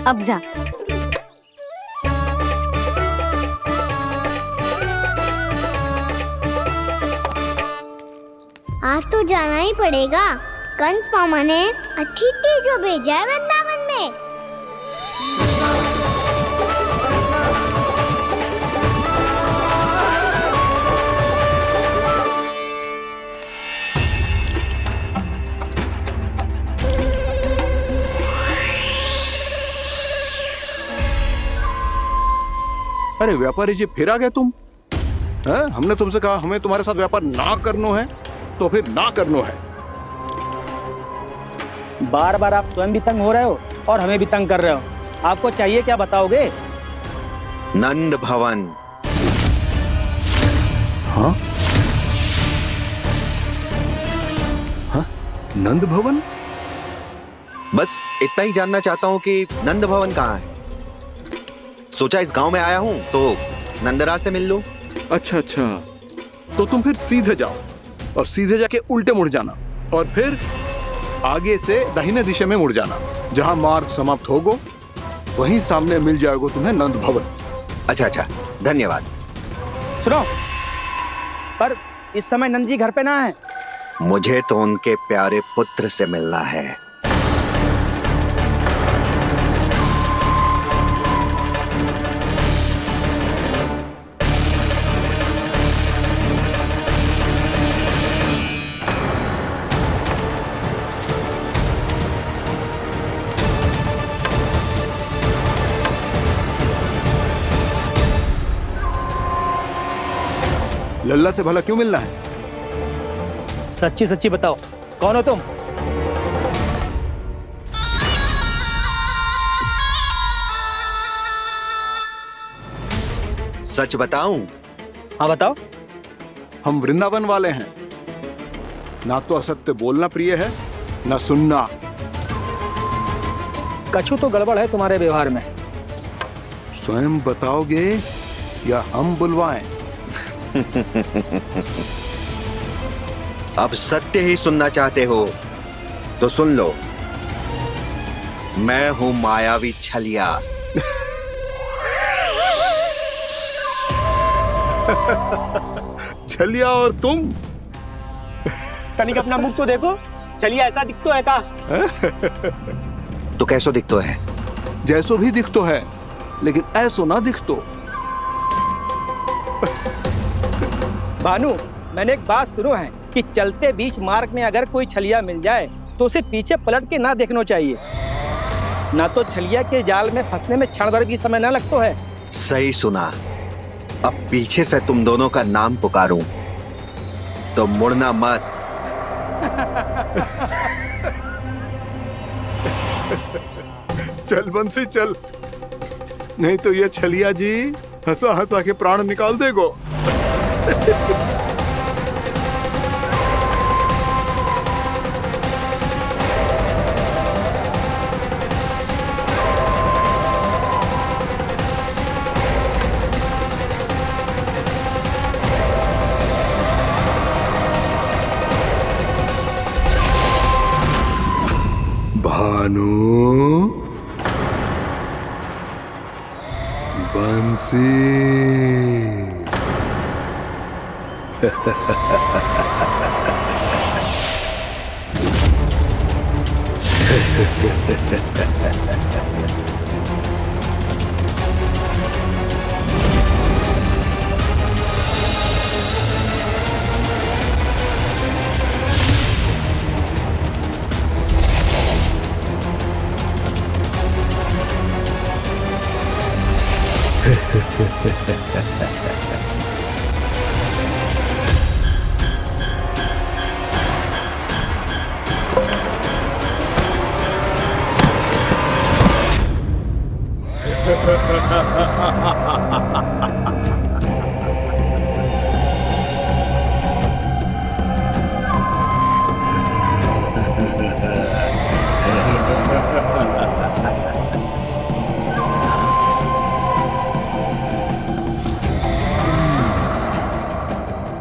अब जा। आज तो जाना ही पड़ेगा। कंस मामा ने अतिथि जो भेजा है वृंदावन में। अरे व्यापारी जी, फिर आ गए तुम? हैं? हमने तुमसे कहा हमें तुम्हारे साथ व्यापार ना करना है, तो फिर ना करना है। बार बार आप स्वयं भी तंग हो रहे हो और हमें भी तंग कर रहे हो। आपको चाहिए क्या बताओगे? नंद भवन। हाँ? हाँ? नंद भवन? बस इतना ही जानना चाहता हूँ कि नंद भवन कहाँ है। सोचा इस गांव में आया हूँ तो नंदराज से मिल लूं। अच्छा अच्छा, तो तुम फिर सीधे जाओ और सीधे जाके उल्टे मुड़ जाना और फिर आगे से दाहिने दिशा में मुड़ जाना। जहां मार्ग समाप्त होगा वहीं सामने मिल जाएगा तुम्हें नंद भवन। अच्छा अच्छा, धन्यवाद। सुनो, पर इस समय नंद जी घर पे ना है। मुझे तो उनके प्यारे पुत्र से मिलना है। लल्ला से भला क्यों मिलना है? सच्ची सच्ची बताओ, कौन हो तुम? सच बताऊं? हाँ बताओ। हम वृंदावन वाले हैं। ना तो असत्य बोलना प्रिय है, ना सुनना। कछु तो गड़बड़ है तुम्हारे व्यवहार में। स्वयं बताओगे या हम बुलवाएं? अब सत्य ही सुनना चाहते हो तो सुन लो। मैं हूं मायावी छलिया। छलिया और तुम? तनिक अपना मुख तो देखो, चलिए ऐसा दिख तो है का? तो कैसो दिखतो है? जैसो भी दिख तो है, लेकिन ऐसो ना दिख तो। भानु, मैंने एक बात सुनो है कि चलते बीच मार्ग में अगर कोई छलिया मिल जाए तो उसे पीछे पलट के ना देखना चाहिए। ना तो छलिया के जाल में फंसने में क्षण भर भी समय ना लगता है। सही सुना। अब पीछे से तुम दोनों का नाम पुकारूं तो मुड़ना मत। चल बंसी चल, नहीं तो ये छलिया जी हंसा हंसा के प्राण निकाल देगो। भानु, बंसी।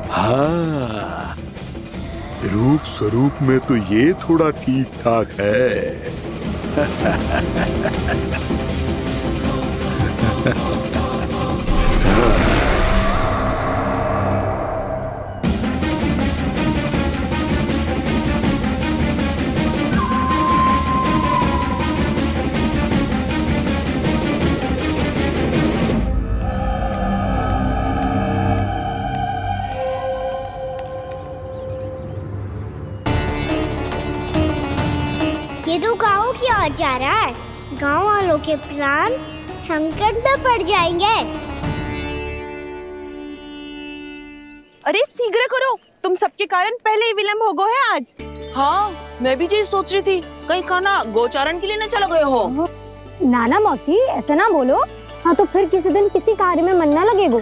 हाँ, रूप स्वरूप में तो ये थोड़ा ठीक ठाक है। ये तो गाँव की ओर जा रहा है। गाँव वालों के प्राण संकट में पड़ जाएंगे। अरे शीघ्र करो, तुम सबके कारण पहले ही विलंब हो गया है आज। हाँ, मैं भी यही सोच रही थी, कहीं खाना गोचारण के लिए न चला गए हो। नाना मौसी ऐसे ना बोलो। हाँ तो फिर किसी दिन किसी कार्य में मन ना लगेगा।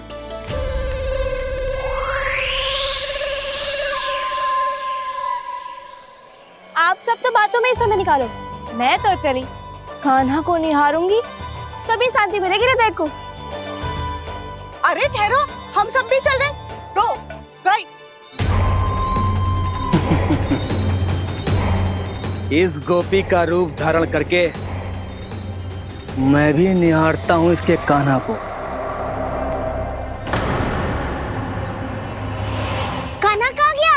आप सब तो बातों में ही समय निकालो। मैं तो चली कान्हा को निहारूंगी, तभी शांति मिलेगी हृदय को। अरे ठहरो, हम सब भी चल रहे। रो, गई। इस गोपी का रूप धारण करके मैं भी निहारता हूँ इसके कान्हा को। कान्हा कहाँ गया?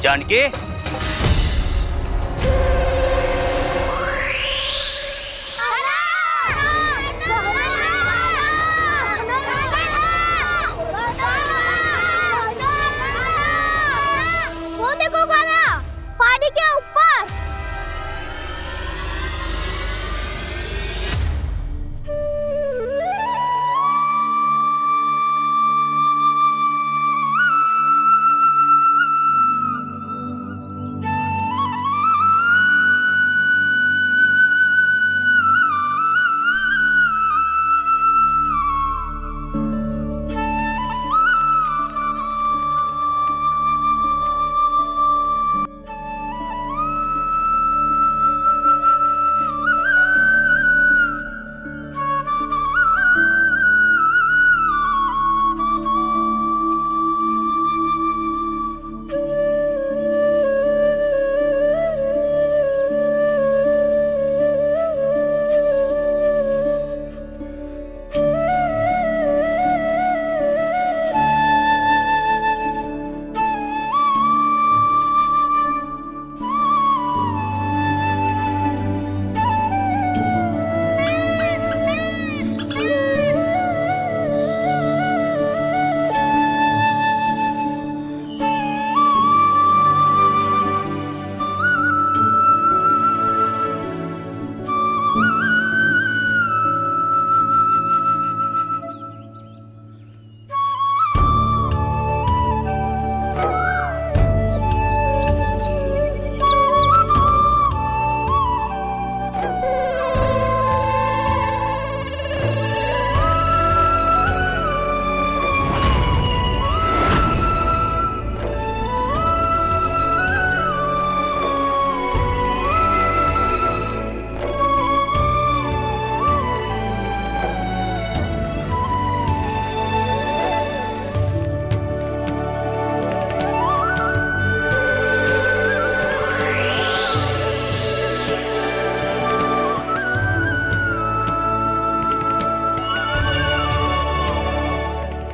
जानकी, वो देखो कान्हा, पहाड़ी के ऊपर।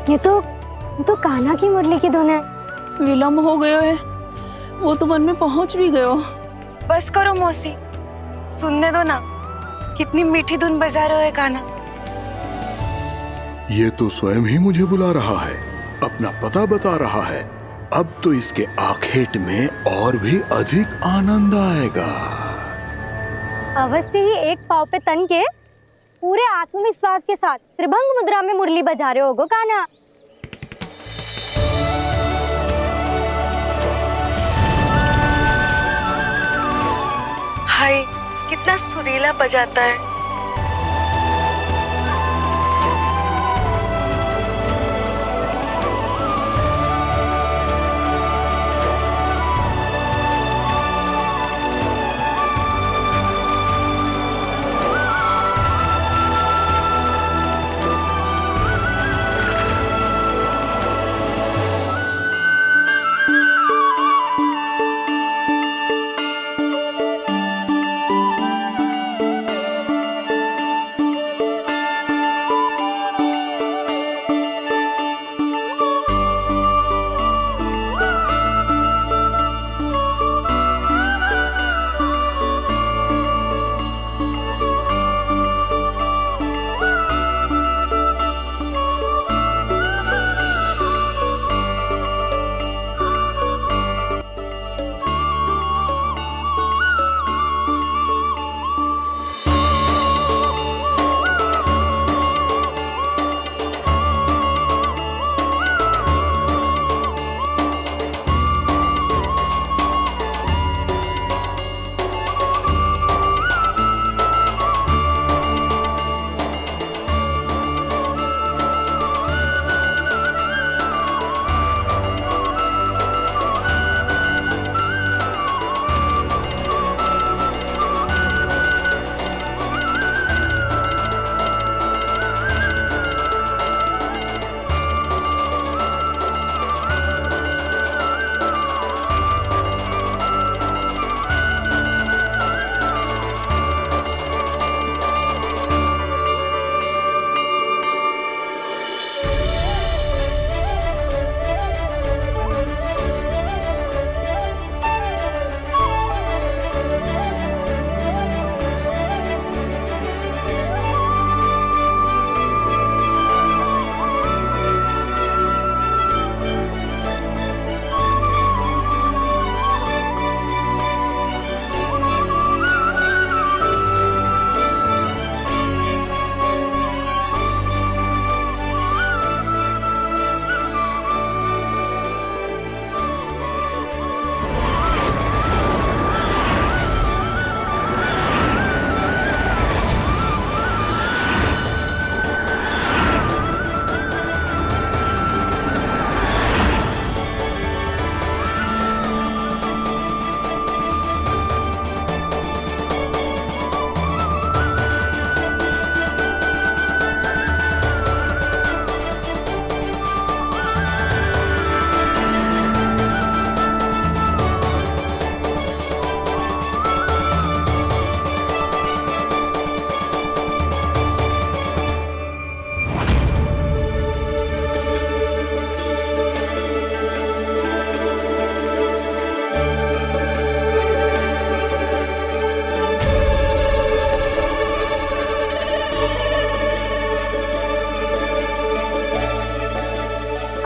ये तो कान्हा की मुरली की धुन है। विलंब हो गयो है, वो तो वन में पहुंच भी गयो। बस करो मौसी, सुनने दो ना, कितनी मीठी धुन बजा रहे हो कान्हा। ये तो स्वयं ही मुझे बुला रहा है, अपना पता बता रहा है। अब तो इसके आखेट में और भी अधिक आनंद आएगा। अवश्य ही एक पाव पे तन के पूरे आत्मविश्वास के साथ त्रिभंग मुद्रा में मुरली बजा रहे होगो कान्हा। हाय, कितना सुरीला बजाता है।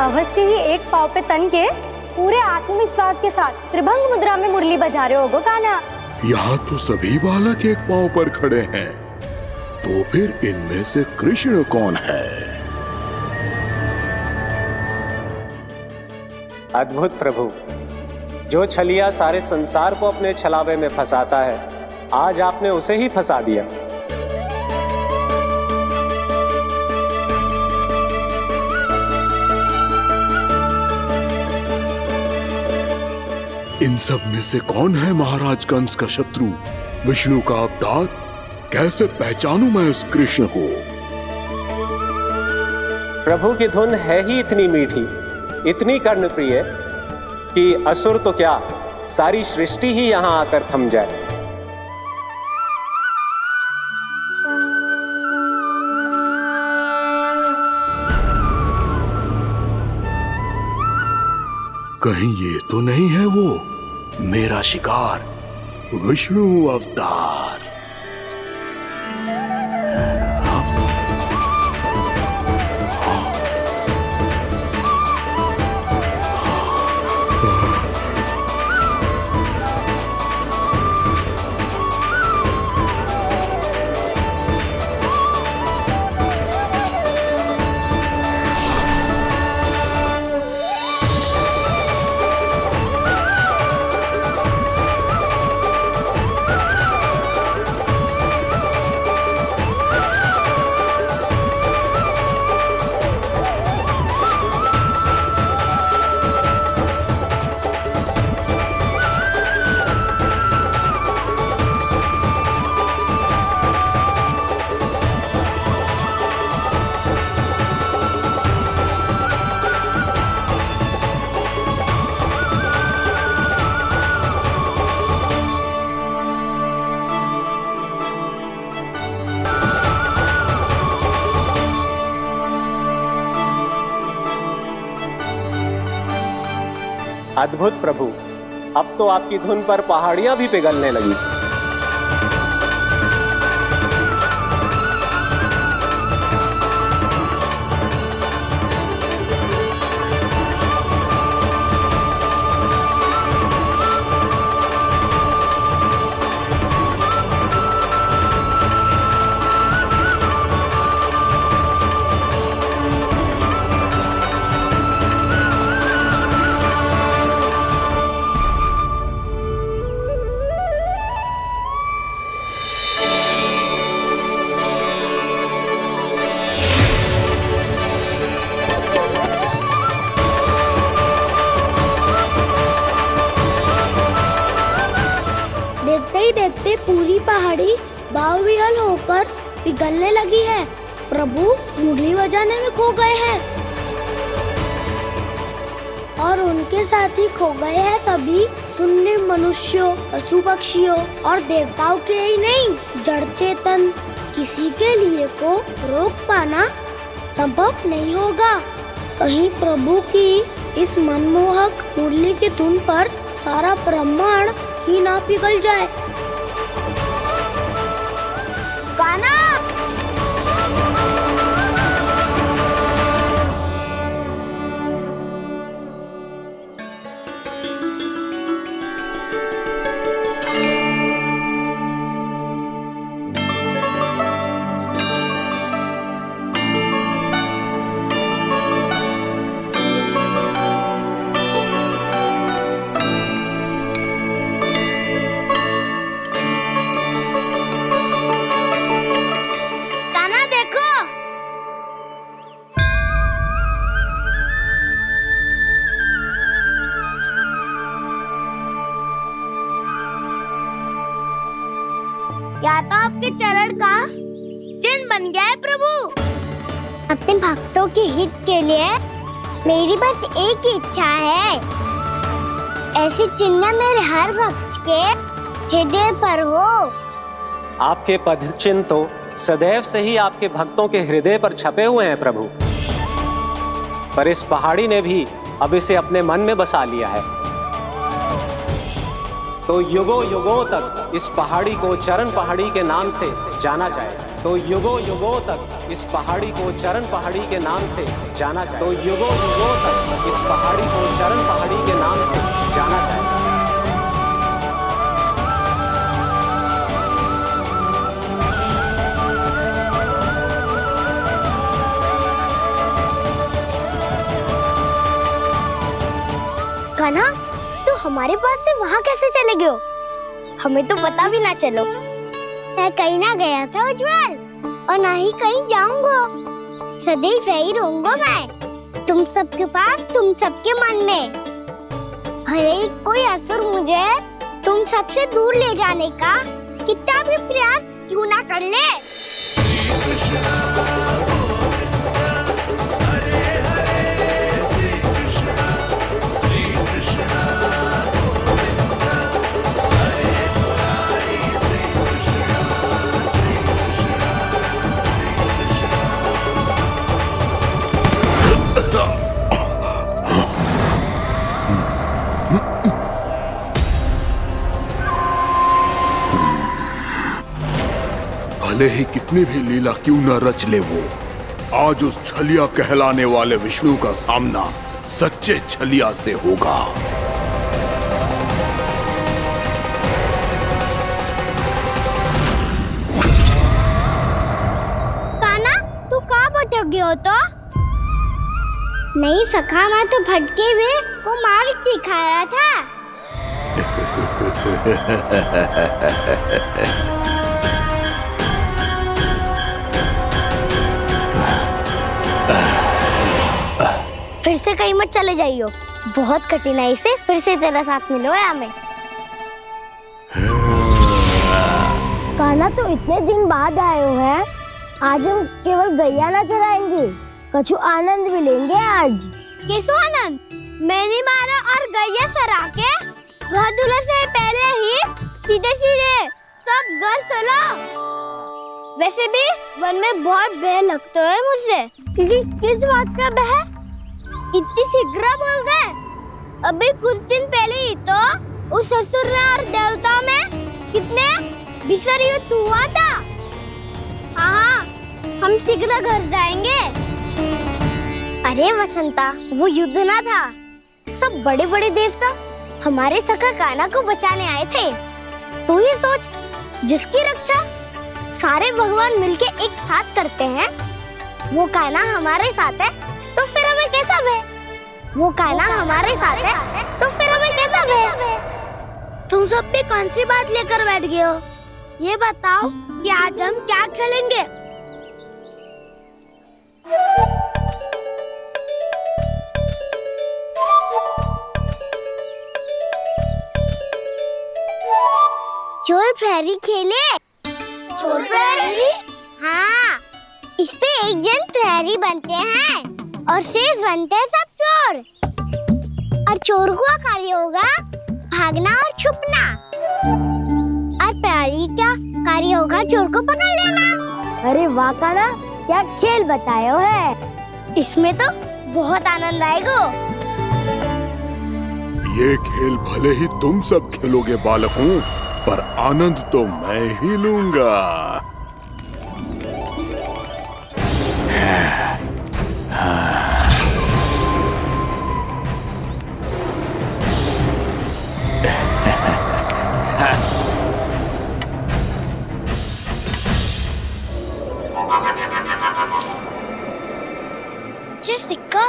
अवश्य ही एक पाव पे तन के पूरे आत्मविश्वास के साथ त्रिभंग मुद्रा में मुरली बजा रहे होगो कान्हा। यहाँ तो सभी बालक एक पांव पर खड़े हैं, तो फिर इनमें से कृष्ण कौन है? अद्भुत प्रभु, जो छलिया सारे संसार को अपने छलावे में फंसाता है, आज आपने उसे ही फंसा दिया। इन सब में से कौन है महाराज कंस का शत्रु, विष्णु का अवतार? कैसे पहचानूं मैं उस कृष्ण को? प्रभु की धुन है ही इतनी मीठी, इतनी कर्णप्रिय कि असुर तो क्या, सारी सृष्टि ही यहां आकर थम जाए। कहीं ये तो नहीं है वो मेरा शिकार, विष्णु अवतार? अद्भुत प्रभु, अब तो आपकी धुन पर पहाड़ियां भी पिघलने लगी। देखते ही देखते पूरी पहाड़ी बावरियल होकर पिघलने लगी है। प्रभु मुरली बजाने में खो गए हैं और उनके साथ ही खो गए हैं सभी सुनने मनुष्यों, पशु पक्षियों और देवताओं के ही नहीं, जड़ चेतन किसी के लिए को रोक पाना संभव नहीं होगा। कहीं प्रभु की इस मनमोहक मुरली की धुन पर सारा ब्रह्मांड ही ना पिघल जाए। गाना या तो आपके चरण का चिन्ह बन गया है प्रभु। अपने भक्तों के हित के लिए मेरी बस एक ही इच्छा है, ऐसी चिन्ह मेरे हर भक्त के हृदय पर हो। आपके पद चिन्ह तो सदैव से ही आपके भक्तों के हृदय पर छपे हुए हैं प्रभु, पर इस पहाड़ी ने भी अब इसे अपने मन में बसा लिया है, तो युगों युगों तक इस पहाड़ी को चरण पहाड़ी के नाम से जाना जाएगा। तो युगों युगों तक इस पहाड़ी को चरण पहाड़ी के नाम से जाना जाएगा। तो युगों युगों तक इस पहाड़ी को चरण पहाड़ी के नाम से जाना जाएगा। कान्हा, तू हमारे पास से वहाँ कैसे चले गए हो? हमें तो पता भी ना चलो। मैं कहीं ना गया था उज्जवल, और ना ही कहीं जाऊंगा। सदैव यही रहूंगा मैं, तुम सबके पास, तुम सबके मन में। हर एक कोई असुर मुझे तुम सबसे दूर ले जाने का कितना भी प्रयास क्यों ना कर ले। भले ही कितनी भी लीला क्यों न रच ले वो, आज उस छलिया कहलाने वाले विष्णु का सामना सच्चे छलिया से होगा। कान्हा, तू कहाँ भटक गए हो? तो नहीं सखा, मैं तो भटके हुए को मार्ग दिखा रहा था। फिर से कहीं मत चले जाइयो, बहुत कठिनाई से फिर से तेरा साथ मिलो है हमें। कान्हा, तो इतने दिन बाद आए हो हैं, आज हम केवल गैया ना चराएंगे, कछु आनंद भी लेंगे आज। कैसो आनंद? मैंने मारा और गैया चरा के वह दूल्हे से पहले ही सीधे सीधे सब घर सोलो। वैसे भी वन में बहुत भय लगता है मुझे, क्योंकि किस बात का भय? इतनी शीघ्र बोल गए। अभी कुछ दिन पहले ही तो उस असुर और देवता में कितने भीषण युद्ध हुआ था। हाँ, हम शीघ्र घर जाएंगे। अरे वसंता, वो युद्ध ना था, सब बड़े बड़े देवता हमारे सखा कान्हा को बचाने आए थे। तू ही सोच, जिसकी रक्षा सारे भगवान मिलके एक साथ करते हैं, वो कान्हा हमारे साथ है, तो फिर हमें कैसा भय? वो कान्हा हमारे साथ है, तो फिर हमें कैसा भय? तुम सब भी कौन सी बात लेकर बैठ गए हो? ये बताओ कि आज हम क्या खेलेंगे? चोर प्रहरी खेले। चोर प्रहरी? हाँ, इस पे एक जन प्रहरी बनते हैं और शेष बनते हैं सब चोर। और चोर का कार्य होगा भागना और छुपना, और प्रहरी का कार्य होगा चोर को पकड़ लेना। अरे वाह कान्हा, क्या खेल बताया है। इसमें तो बहुत आनंद आएगा। ये खेल भले ही तुम सब खेलोगे बालकों, पर आनंद तो मैं ही लूंगा। ये सिक्का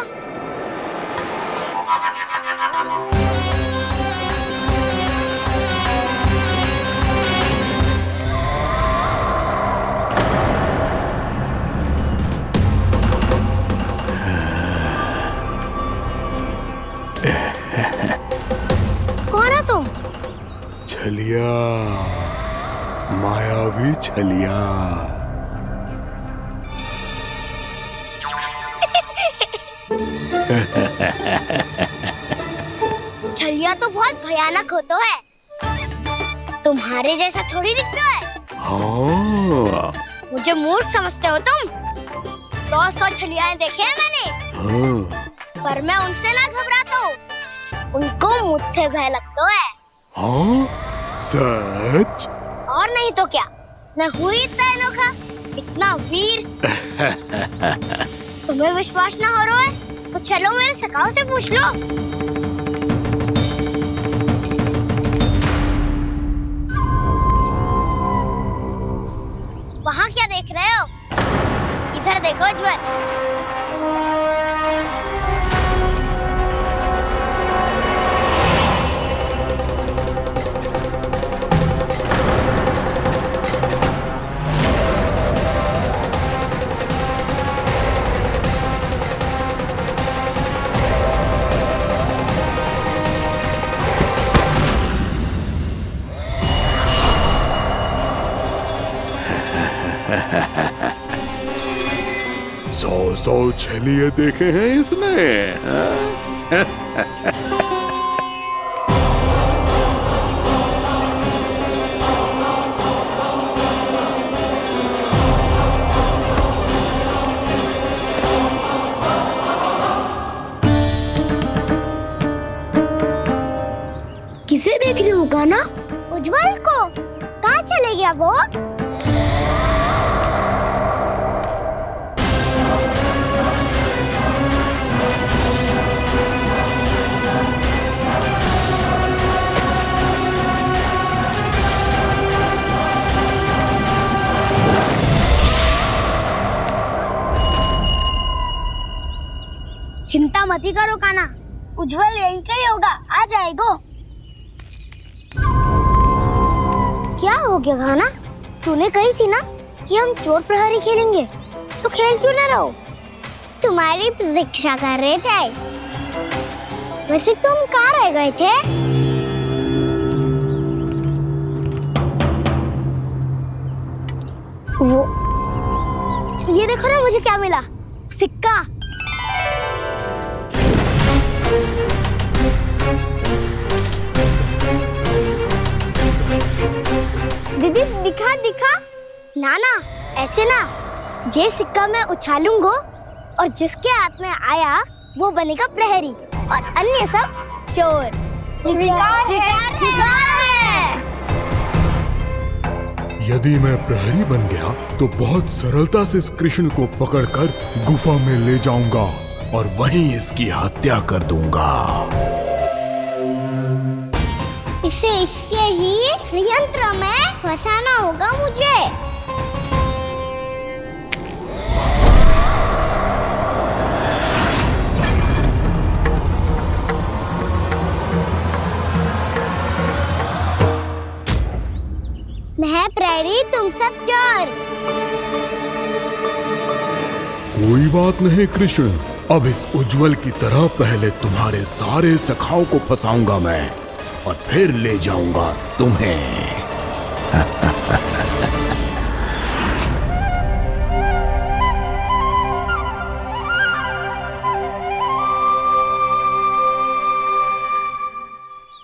कौन है तुम? छलिया, मायावी छलिया। छलिया तो बहुत भयानक होता है, तुम्हारे जैसा थोड़ी दिखता है। हाँ। मुझे मूर्ख समझते हो तुम? 100 छलियाएं देखे हैं मैंने। हाँ। पर मैं उनसे ना घबराता हूँ, उनको मुझसे भय लगता है। हाँ? सच? और नहीं तो क्या, मैं हूँ ही इतना अनोखा, इतना वीर। तुम्हें विश्वास ना हो रहा है तो चलो मेरे सखाओं से पूछ लो। वहाँ क्या देख रहे हो? इधर देखो उज्जवल। सौ छलिए देखे हैं इसने, हाँ? किसे देख रही हूँ कान्हा? उज्जवल को। कहाँ चले गया वो? चिंता मत ही करो कान्हा, उज्जवल यहीं का ही होगा, आ जाएगा। क्या हो गया कान्हा? तूने कही थी ना कि हम चोर प्रहरी खेलेंगे, तो खेल क्यों ना रहो? तुम्हारी प्रतीक्षा कर रहे थे। वैसे तुम कहाँ रह गए थे? वो ये देखो ना, मुझे क्या मिला, सिक्का। दीदी दिखा दिखा। ना ना, ऐसे ना, जे सिक्का मैं उछालूंगा और जिसके हाथ में आया वो बनेगा प्रहरी और अन्य सब चोर। शिकार है। यदि मैं प्रहरी बन गया तो बहुत सरलता से इस कृष्ण को पकड़कर गुफा में ले जाऊंगा और वहीं इसकी हत्या कर दूंगा। इसे इसके ही यंत्र में फंसाना होगा मुझे। मैं प्रहरी, तुम सब चोर। कोई बात नहीं कृष्ण, अब इस उज्जवल की तरह पहले तुम्हारे सारे सखाओं को फंसाऊंगा मैं और फिर ले जाऊंगा तुम्हें।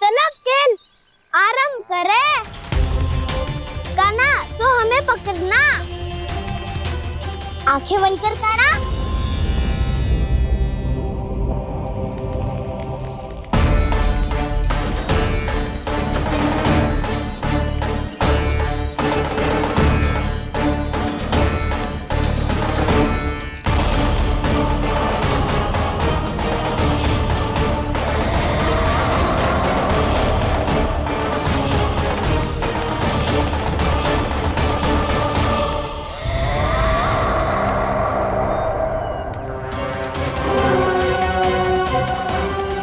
चलो खेल आरंभ करें। कान्हा तो हमें पकड़ना। आंखें बंद कर कान्हा।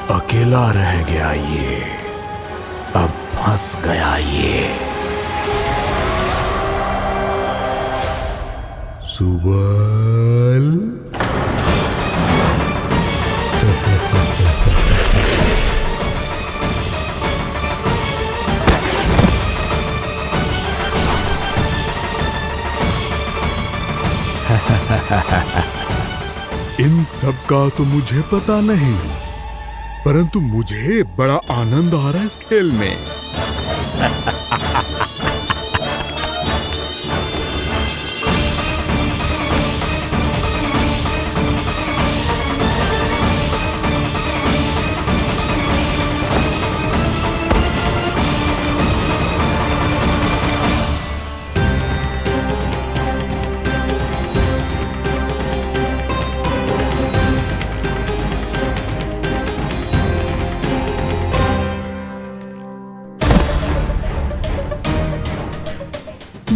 अकेला रह गया ये, अब फंस गया ये। सुबल। इन सब का तो मुझे पता नहीं, परंतु मुझे बड़ा आनंद आ रहा है इस खेल में।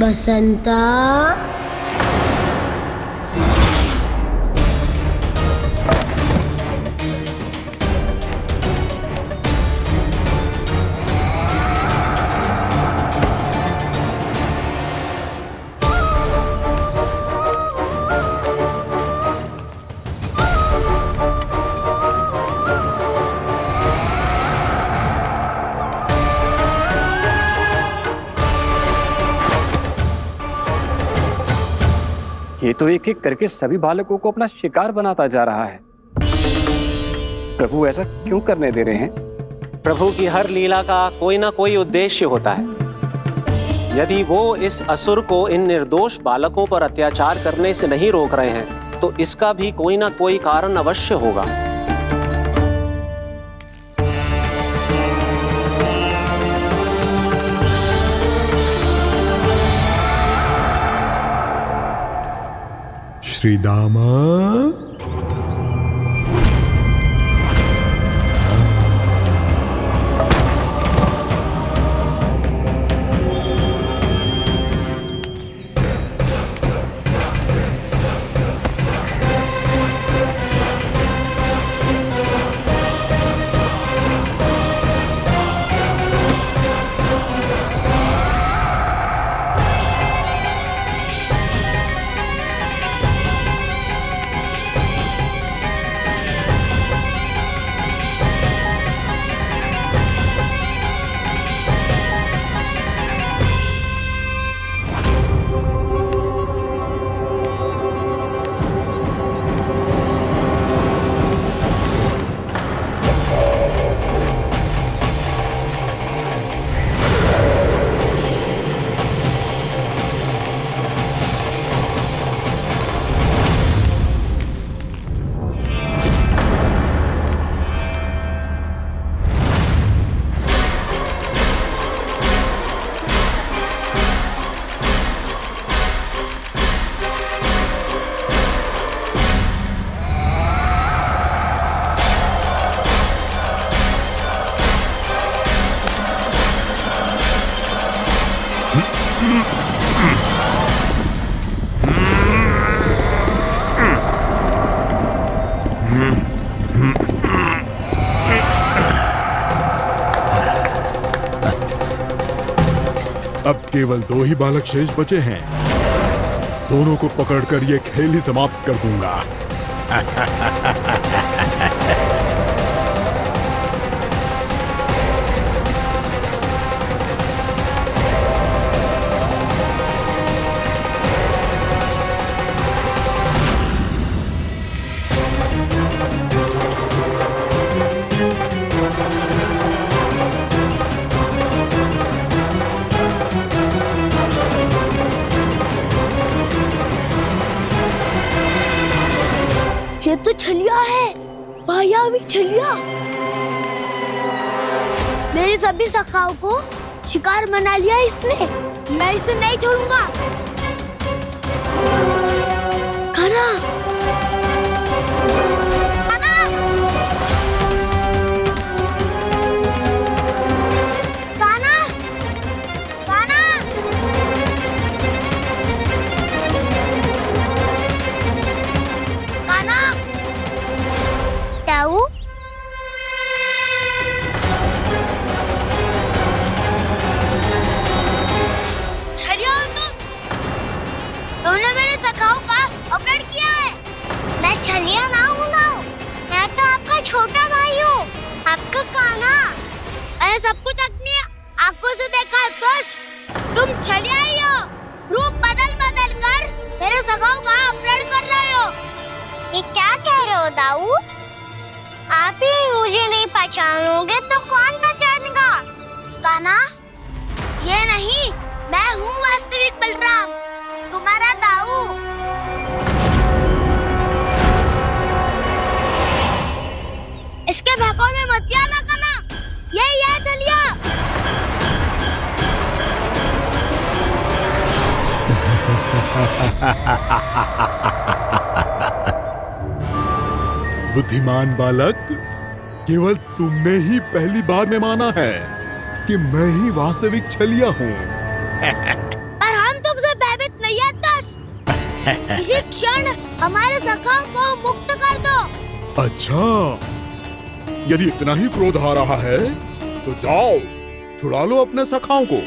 बसंता, ये तो एक एक करके सभी बालकों को अपना शिकार बनाता जा रहा है। प्रभु ऐसा क्यों करने दे रहे हैं? प्रभु की हर लीला का कोई ना कोई उद्देश्य होता है। यदि वो इस असुर को इन निर्दोष बालकों पर अत्याचार करने से नहीं रोक रहे हैं तो इसका भी कोई ना कोई कारण अवश्य होगा। श्री दामा, अब केवल 2 ही बालक शेष बचे हैं। दोनों को पकड़कर ये खेल ही समाप्त कर दूंगा। ये तो छलिया है, मायावी छलिया। मेरे सभी सखाओं को शिकार बना लिया इसने। मैं इसे नहीं छोड़ूंगा। कान्हा, कान्हा, कान्हा, कान्हा। कान्हा, ताऊ, छलिया हो तुमने मेरे सखाओं का अपहरण किया है। मैं छलिया ना हूँ मैं तो आपका छोटा भाई हूँ, आपका कान्हा। मैंने सब कुछ अपनी आंखों से देखा है। बस तुम छलिया ही हो। रूप बदल बदल कर मेरे सखाओं का अपहरण कर रहे हो। ये क्या कह रहे हो दाऊ? आप ही मुझे नहीं पहचानोगे तो कौन पहचानेगा? कान्हा, ये नहीं, मैं हूँ वास्तविक बलराम, तुम्हारा दाऊ। इसके भौकाल में मत आना कान्हा, ये चलिए। बुद्धिमान बालक, केवल तुमने ही पहली बार में माना है कि मैं ही वास्तविक छलिया हूँ। पर हम तुम इसी क्षण हमारे सखाओं को मुक्त कर दो। अच्छा, यदि इतना ही क्रोध आ रहा है तो जाओ, छुड़ा लो अपने सखाओं को।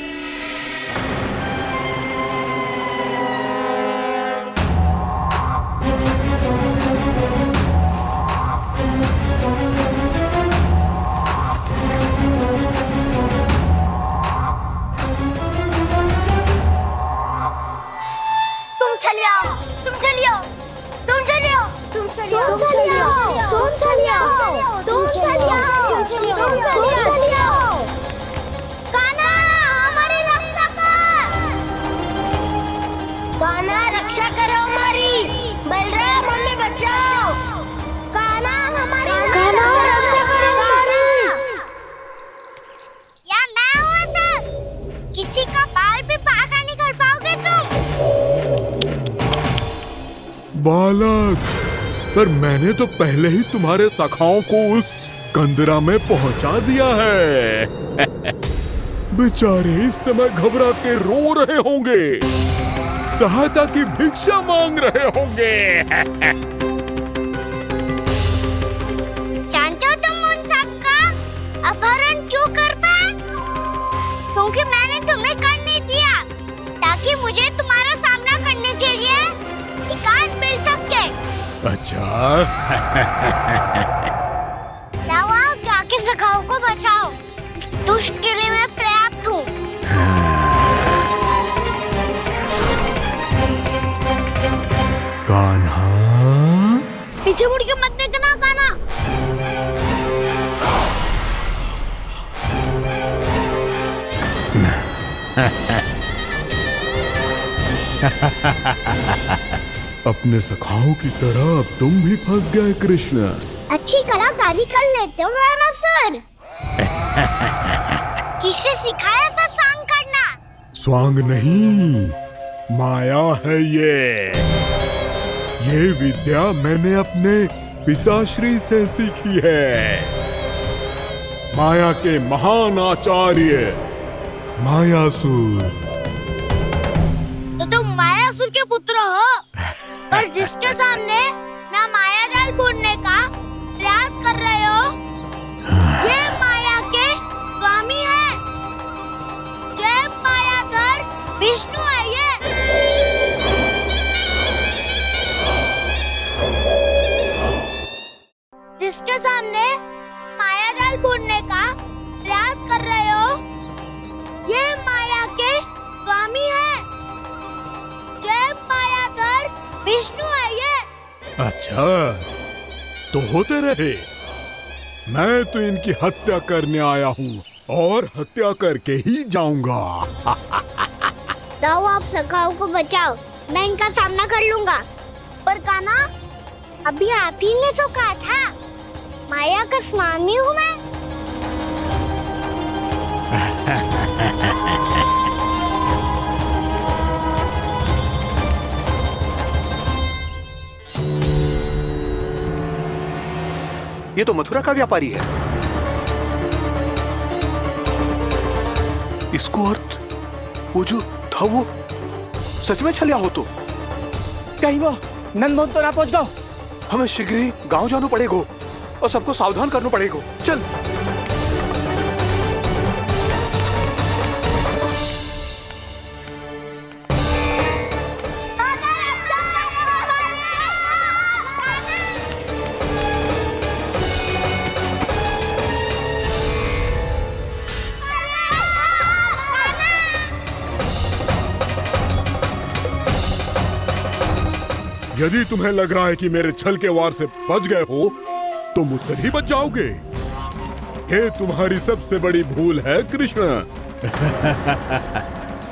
बालक, पर मैंने तो पहले ही तुम्हारे सखाओं को उस कंदरा में पहुंचा दिया है। बेचारे इस समय घबरा के रो रहे होंगे, सहायता की भिक्षा मांग रहे होंगे। जानते हो तुम उन सबका अपहरण क्यों कर पाए? क्योंकि मैंने तुम्हें कर नहीं दिया, ताकि मुझे तुम्हारा सामना करने के लिए एकांत मिल सके। अच्छा। जाओ, आप जाके सखाओं को बचाओ। दुष्ट के लिए मैं पर्याप्त हूँ। कान्हा, पीछे मुड़ के मत देखना कान्हा। अपने सखाओं की तरह अब तुम भी फंस गए कृष्ण। अच्छी कलाकारी कर लेते हो रावणासुर। किससे सिखाया ऐसा स्वांग करना? स्वांग नहीं, माया है ये विद्या मैंने अपने पिताश्री से सीखी है। माया के महान आचार्य मायासुर। तो तुम मायासुर के पुत्र हो, पर जिसके सामने ना माया जाल बुनने का प्रयास कर रहे हो, ये माया के स्वामी है। ये मायाधर विष्णु है। ये जिसके सामने माया जाल बुनने का प्रयास कर रहे हो, ये माया के स्वामी है। ये मायाधर विष्णु है। ये अच्छा, तो होते रहे। मैं तो इनकी हत्या करने आया हूँ और हत्या करके ही जाऊंगा। जाओ, आप सखाओं को बचाओ, मैं इनका सामना कर लूंगा। पर कान्हा, अभी आप ही ने तो कहा था माया का स्वामी हूँ मैं। ये तो मथुरा का व्यापारी है। इसको अर्थ वो जो था वो सच में छलिया हो तो कहीं वो नंदभवन तो ना पहुंच गओ। हमें शीघ्र ही गांव जाना पड़ेगा और सबको सावधान करना पड़ेगा। चल। यदि तुम्हें लग रहा है कि मेरे छल के वार से बच गए हो तो मुझसे भी बच जाओगे। ये तुम्हारी सबसे बड़ी भूल है कृष्ण।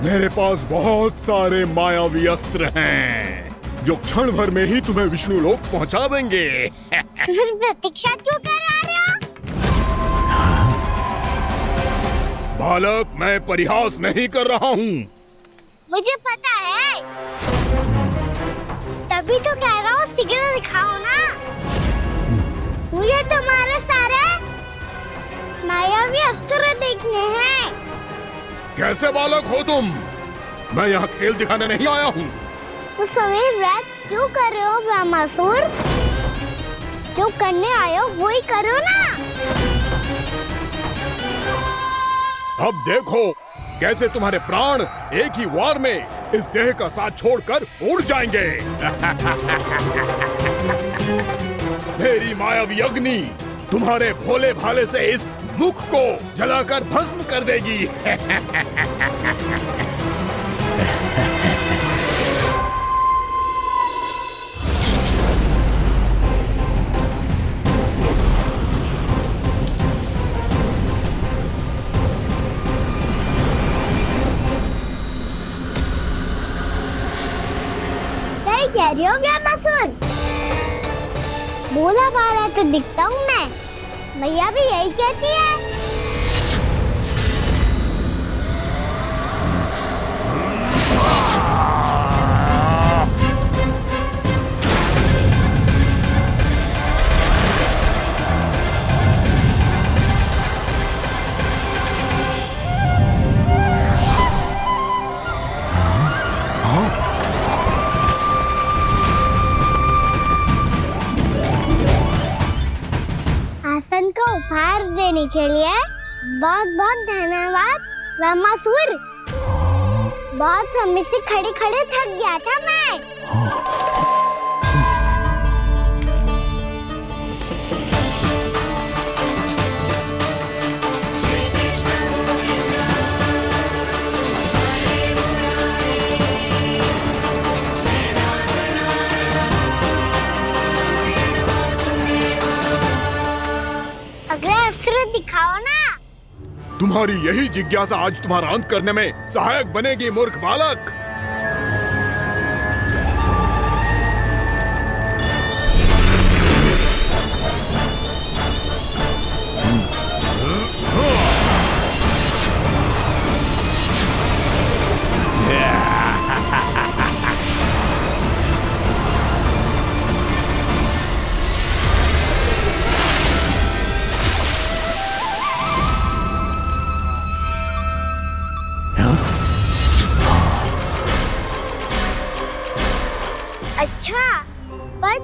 मेरे पास बहुत सारे मायावी अस्त्र हैं जो क्षण भर में ही तुम्हें विष्णु लोक पहुंचा देंगे। तो फिर प्रतीक्षा क्यों कर रहे हो? बालक, मैं परिहास नहीं कर रहा हूँ। मुझे पता है, तभी तो कह रहा हूँ शीघ्र दिखाओ ना। मुझे तुम्हारे सारे मायावी अस्त्र देखने हैं। कैसे बालक हो तुम? मैं यहाँ खेल दिखाने नहीं आया हूँ। तो सवेर व्रत क्यों कर रहे हो ब्रह्मासुर? जो करने आए हो वही करो ना। अब देखो कैसे तुम्हारे प्राण एक ही वार में इस देह का साथ छोड़कर उड़ जाएंगे। मेरी मायावी अग्नि तुम्हारे भोले भाले से इस मुख को जलाकर भस्म कर देगी। कह रही हो ब्रह्मासुर? भोला भाला तो दिखता हूँ मैं, मैया भी यही कहती है। आसन को उपहार देने के लिए बहुत बहुत धन्यवाद ब्रह्मासुर। बहुत समय से खड़े खड़े थक गया था मैं। अगला अस्त्र दिखाओ ना। तुम्हारी यही जिज्ञासा आज तुम्हारा अंत करने में सहायक बनेगी मूर्ख बालक। अच्छा, पर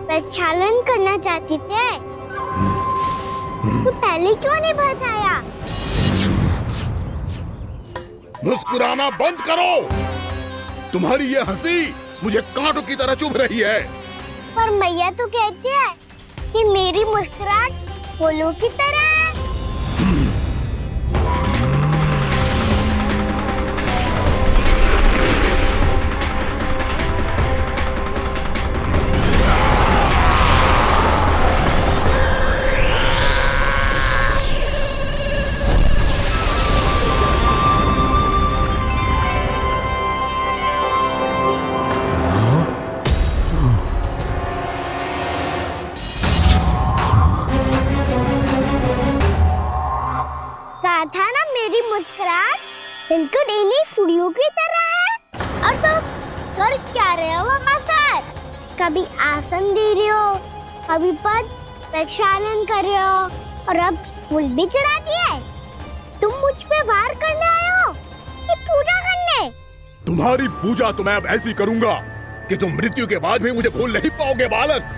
प्रक्षालन करना चाहती थे तो पहले क्यों नहीं बताया? मुस्कुराना बंद करो। तुम्हारी ये हंसी मुझे कांटों की तरह चुभ रही है। पर मैया तो कहती है कि मेरी मुस्कुराहट फूलों की तरह है। था ना मेरी मुस्कुराहट बिल्कुल इन्हीं फूलों की तरह है। और तुम कर क्या रहे हो ब्रह्मासुर? कभी आसन दे रहे हो, कभी पद प्रक्षालन कर रहे हो और अब फूल भी चढ़ा दिए। तुम मुझ पे वार करने आए हो कि पूजा करने? तुम्हारी पूजा तो मैं अब ऐसी करूंगा कि तुम मृत्यु के बाद भी मुझे भूल नहीं पाओगे बालक।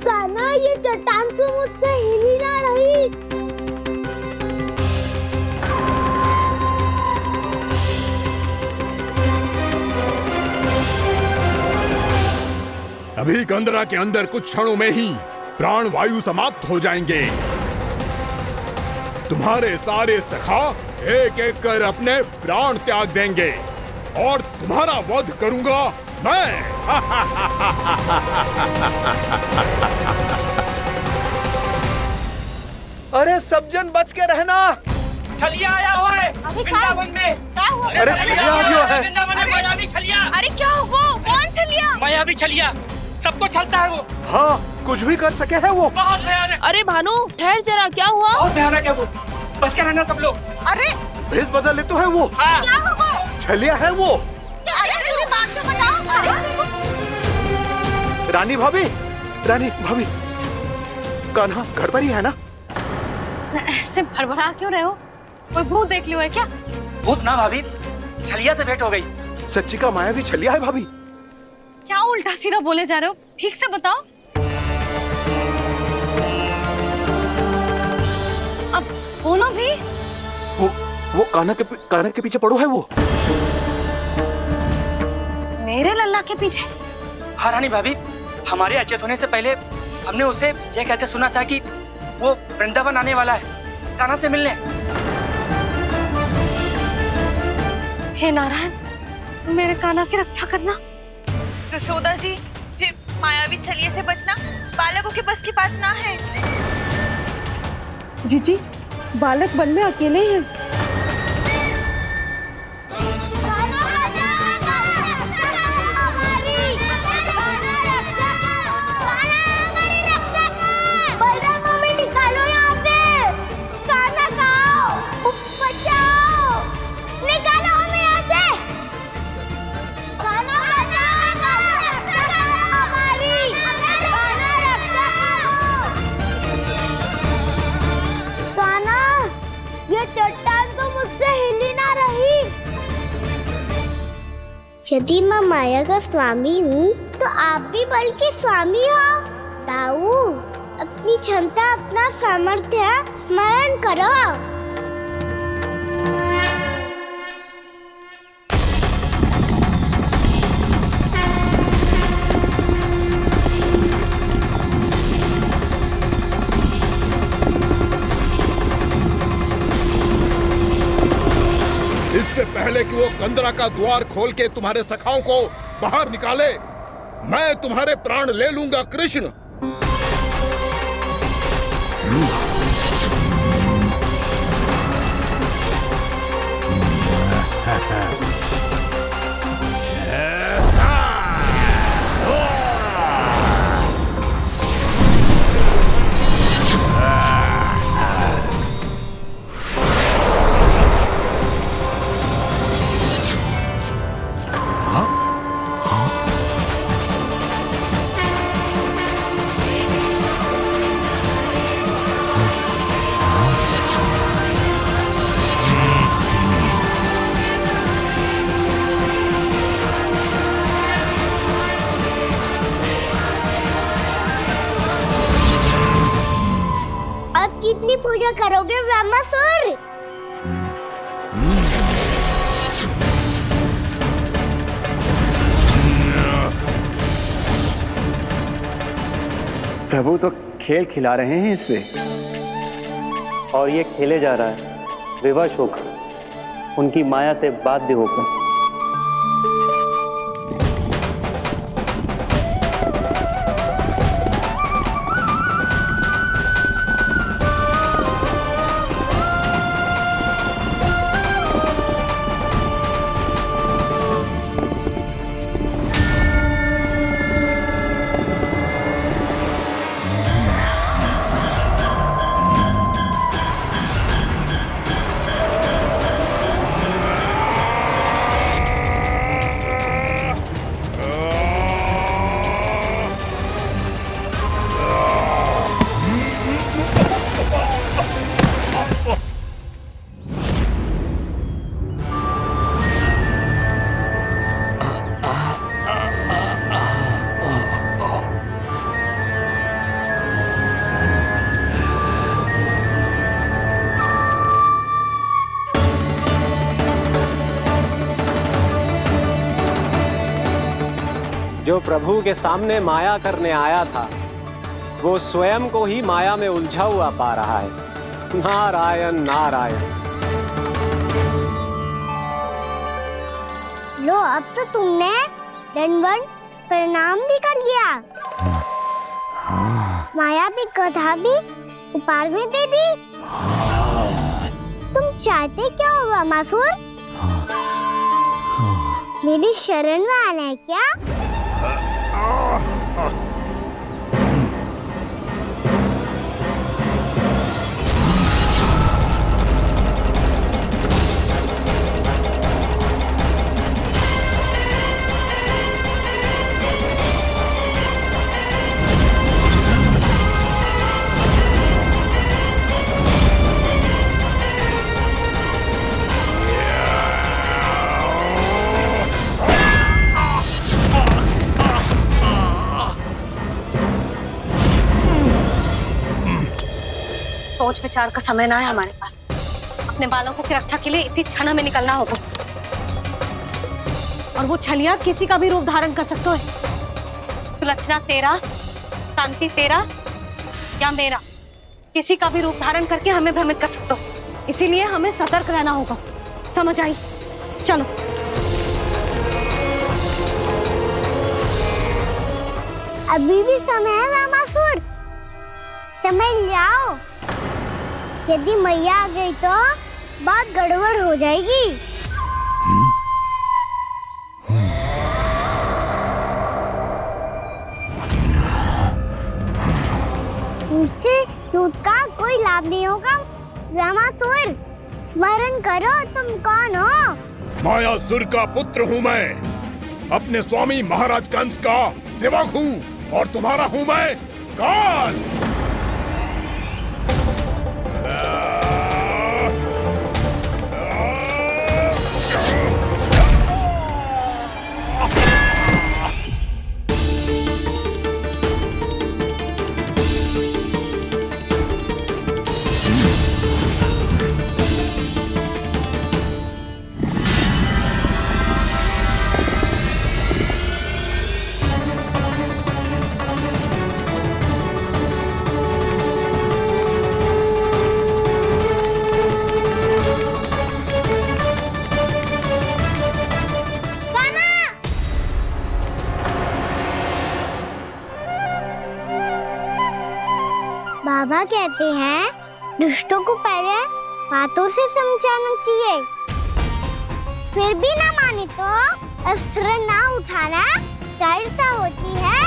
कान्हा, ये चट्टान तो मुझसे हिल ही ना रही। अभी कंदरा के अंदर कुछ क्षणों में ही प्राण वायु समाप्त हो जाएंगे। तुम्हारे सारे सखा एक एक कर अपने प्राण त्याग देंगे और तुम्हारा वध करूंगा मैं। अरे सब जन बच के रहना। छलिया आया हुआ है वृंदावन में। अरे छलिया आ गया है। वृंदावन में मायावी छलिया। अरे क्या हुआ? कौन छलिया? मायावी छलिया, सबको छलता है वो। हाँ, कुछ भी कर सके है वो। बहुत भयानक। अरे भानु, ठहर जरा, क्या हुआ? बहुत भयानक है वो, बच के रहना सब लोग। अरे भेष बदल ले तो है वो। हाँ। क्या हुआ? छलिया है वो। अरे मुझे बात तो बताओ। रानी भाभी, रानी भाभी, कान्हा घर पर ही है ना? ऐसे भड़बड़ा क्यों रहे हो? कोई भूत देख लियो है क्या? भूत ना भाभी, छलिया से भेंट हो गई। सच्ची का मायावी छलिया है भाभी। क्या उल्टा सीधा बोले जा रहे हो? ठीक से बताओ। अब बोलो भी। वो कान्हा के पीछे पड़ो है वो। मेरे लल्ला के पीछे? हाँ रानी भाभी, हमारे अचेत होने से पहले हमने उसे ये कहते सुना था कि वो वृंदावन आने वाला है कान्हा से मिलने। हे नारायण, मेरे कान्हा की रक्षा करना। जसोदा जी, मायावी छलिए से बचना बालकों के बस की बात ना है। जीजी, बालक वन में अकेले हैं। यदि मैं माया का स्वामी हूँ तो आप भी बल के स्वामी हो। ताऊ, अपनी क्षमता, अपना सामर्थ्य स्मरण करो। इससे पहले कि वो कंदरा का द्वार खोल के तुम्हारे सखाओं को बाहर निकाले, मैं तुम्हारे प्राण ले लूंगा कृष्ण। कितनी पूजा करोगे ब्रह्मासुर? प्रभु तो खेल खिला रहे हैं इससे, और ये खेले जा रहा है विवश होकर, उनकी माया से बाध्य होकर। जो प्रभु के सामने माया करने आया था, वो स्वयं को ही माया में उलझा हुआ पा रहा है। नारायण नारायण। लो, अब तो तुमने दंडवत प्रणाम भी कर लिया, माया भी कथा भी उपहार में दे दी। तुम चाहते क्या हो ब्रह्मासुर? मेरी शरण में आना है क्या? सोच विचार का समय ना है हमारे पास। अपने बालकों की रक्षा के लिए इसी क्षण हमें निकलना होगा। और वो छलिया किसी का भी रूप धारण कर सकता है। सुलक्षणा तेरा, शांति तेरा या मेरा, किसी का भी रूप धारण करके हमें भ्रमित कर सकते हो। इसीलिए हमें सतर्क रहना होगा। समझ आई? चलो। अभी भी समय है रामासुर, समझ जाओ। यदि मैया आ गई तो बात गड़बड़ हो जाएगी। मुझसे झूठ का कोई लाभ नहीं होगा। रामासुर, स्मरण करो तुम कौन हो। मायासुर का पुत्र हूँ मैं, अपने स्वामी महाराज कंस का सेवक हूँ, और तुम्हारा हूँ मैं काल। बाबा कहते हैं दुष्टों को पहले बातों से समझाना चाहिए, फिर भी ना माने तो अस्त्र ना उठाना कायरता होती है।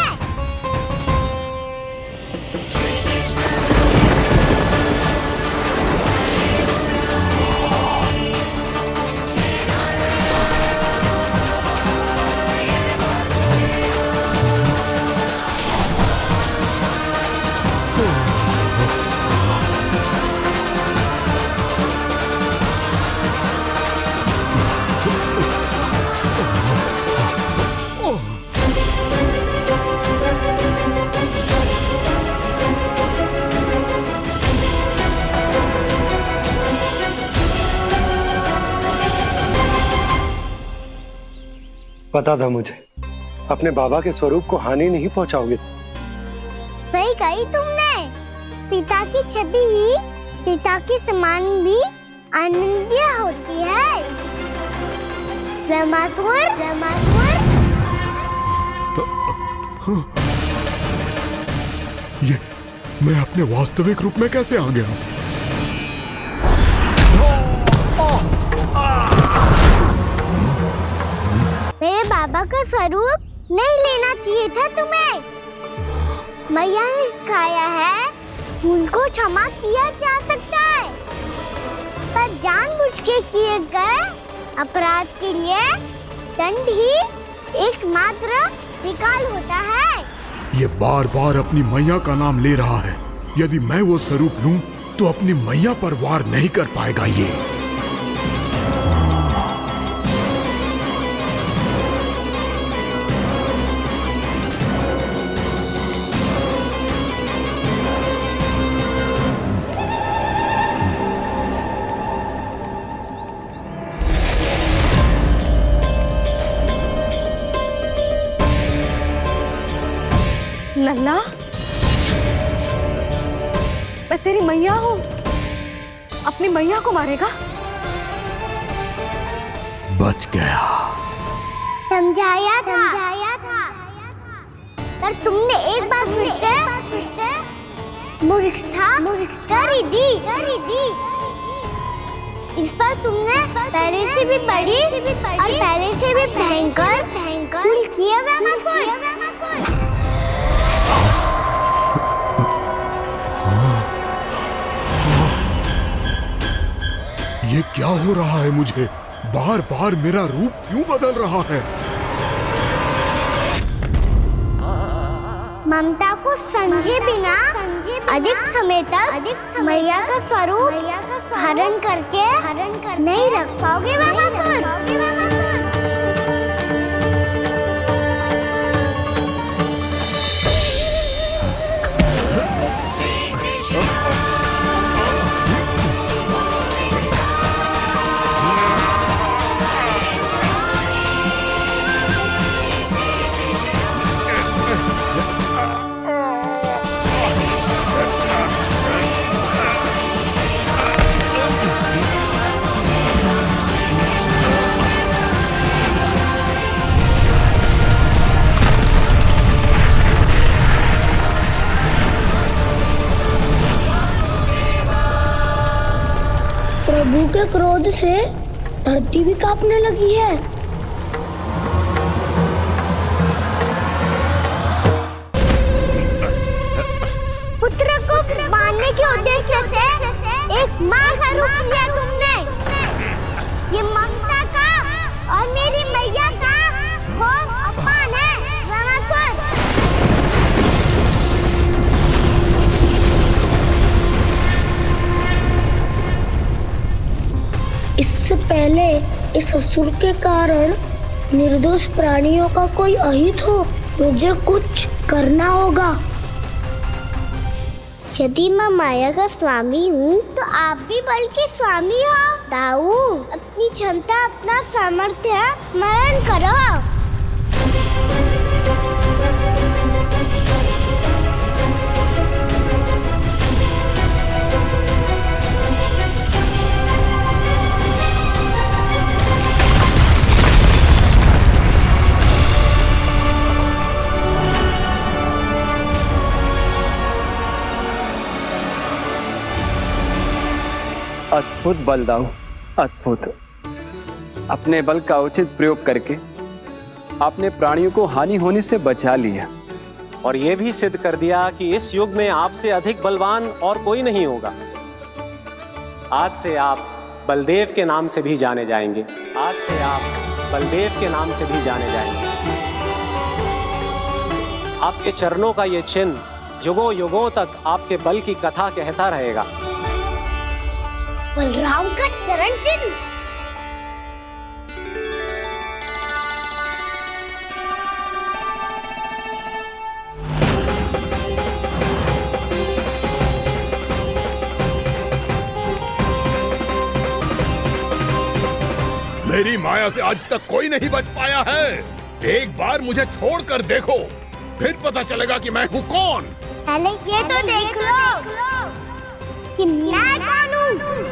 पता था मुझे, अपने बाबा के स्वरूप को हानि नहीं पहुंचाओगे। सही कही तुमने। पिता की छवि ही पिता के समान भी आनंदीय होती है। रामासुर, रामासुर। ये मैं अपने वास्तविक रूप में कैसे आ गया? मेरे बाबा का स्वरूप नहीं लेना चाहिए था तुम्हें। मैया ने सिखाया है भूल को क्षमा किया जा सकता है, पर जानबूझ के किए गए अपराध के लिए दंड ही एकमात्र विकल्प होता है। ये बार बार अपनी मैया का नाम ले रहा है। यदि मैं वो स्वरूप लूं तो अपनी मैया पर वार नहीं कर पाएगा ये। लल्ला, मैं तेरी मैया हूँ, अपनी मैया को मारेगा? बच गया। समझाया था, पर तुमने एक बार फिर से मूर्खता कर ही दी। इस पर तुमने पहले से भी बड़ी और पहले से भी भयंकर भूल किया रामासुर। ये क्या हो रहा है मुझे? बार बार मेरा रूप क्यों बदल रहा है? ममता को समझे बिना अधिक समय तक मैया का स्वरूप हरण करके नहीं रख पाओगे रामासुर। प्रभु के क्रोध से धरती भी कांपने लगी है। पुत्र को मारने के उद्देश्य से एक माँ का रूप लिया तुमने। ये ममता का और मेरी मैया का घोर अपमान है रामासुर। इससे पहले इस असुर के कारण निर्दोष प्राणियों का कोई अहित हो, मुझे कुछ करना होगा। यदि मैं माया का स्वामी हूँ तो आप भी बल के स्वामी हो। दाऊ, अपनी क्षमता अपना सामर्थ्य स्मरण करो। अद्भुत बलदाऊ, अद्भुत। अपने बल का उचित प्रयोग करके आपने प्राणियों को हानि होने से बचा लिया और ये भी सिद्ध कर दिया कि इस युग में आपसे अधिक बलवान और कोई नहीं होगा। आज से आप बलदेव के नाम से भी जाने जाएंगे। आज से आप बलदेव के नाम से भी जाने जाएंगे। आपके चरणों का ये चिन्ह युगों युगों तक आपके बल की कथा कहता रहेगा। बलराम का चरण चिन्ह। मेरी माया से आज तक कोई नहीं बच पाया है। एक बार मुझे छोड़कर देखो, फिर पता चलेगा कि मैं हूँ कौन। पहले ये तो देख लो कि मैं कौन हूँ।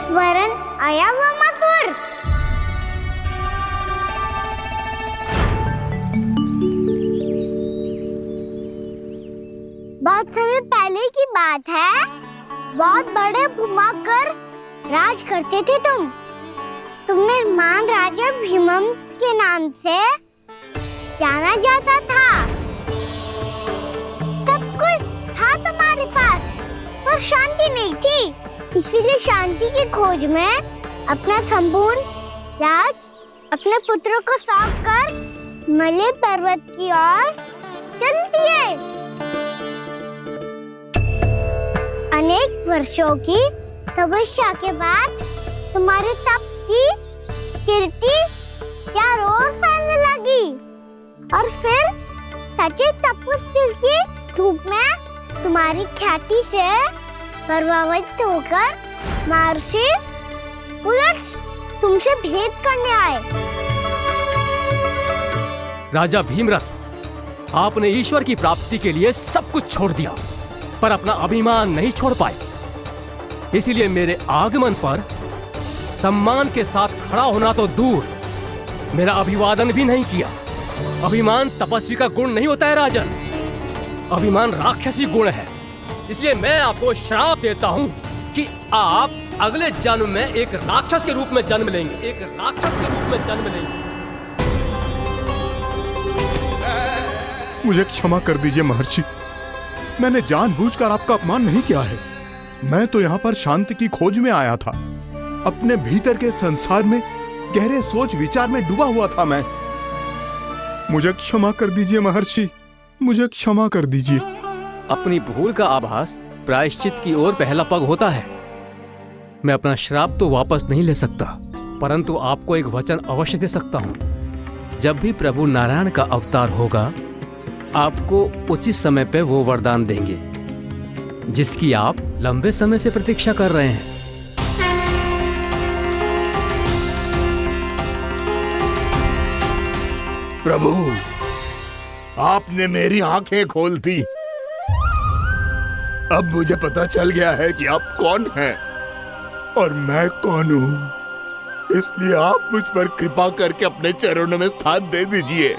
वरण आया हुआ मसूर। बहुत समय पहले की बात है। बहुत बड़े भूमाकर राज करते थे तुम्हें मान राजा भीमम के नाम से जाना जाता था। सब कुछ था तुम्हारे पास, पर शांति नहीं थी। इसीलिए शांति की खोज में अपना संपूर्ण राज अपने पुत्रों को सौंप कर मलय पर्वत की ओर चल दिए। अनेक वर्षों की तपस्या के बाद तुम्हारे तप की कीर्ति चारों ओर फैलने लगी और फिर सच्चे तपस्वी के रूप में तुम्हारी ख्याति से प्रभावित होकर महर्षि उलट तुमसे भेंट करने आए। राजा भीमरथ, आपने ईश्वर की प्राप्ति के लिए सब कुछ छोड़ दिया, पर अपना अभिमान नहीं छोड़ पाए। इसीलिए मेरे आगमन पर सम्मान के साथ खड़ा होना तो दूर, मेरा अभिवादन भी नहीं किया। अभिमान तपस्वी का गुण नहीं होता है राजन, अभिमान राक्षसी गुण है। इसलिए मैं आपको श्राप देता हूं कि आप अगले जन्म में एक राक्षस के रूप में जन्म लेंगे, एक राक्षस के रूप में जन्म लेंगे। मुझे क्षमा कर दीजिए महर्षि। मैंने जानबूझकर आपका अपमान नहीं किया है। मैं तो यहाँ पर शांति की खोज में आया था। अपने भीतर के संसार में गहरे सोच विचार में डूबा हुआ था मैं। मुझे क्षमा कर दीजिए महर्षि, मुझे क्षमा कर दीजिए। अपनी भूल का आभास प्रायश्चित की ओर पहला पग होता है। मैं अपना श्राप तो वापस नहीं ले सकता, परंतु आपको एक वचन अवश्य दे सकता हूं। जब भी प्रभु नारायण का अवतार होगा, आपको उचित समय पे वो वरदान देंगे जिसकी आप लंबे समय से प्रतीक्षा कर रहे हैं। प्रभु, आपने मेरी आंखें खोल दी। अब मुझे पता चल गया है कि आप कौन हैं और मैं कौन हूं। इसलिए आप मुझ पर कृपा करके अपने चरणों में स्थान दे दीजिए।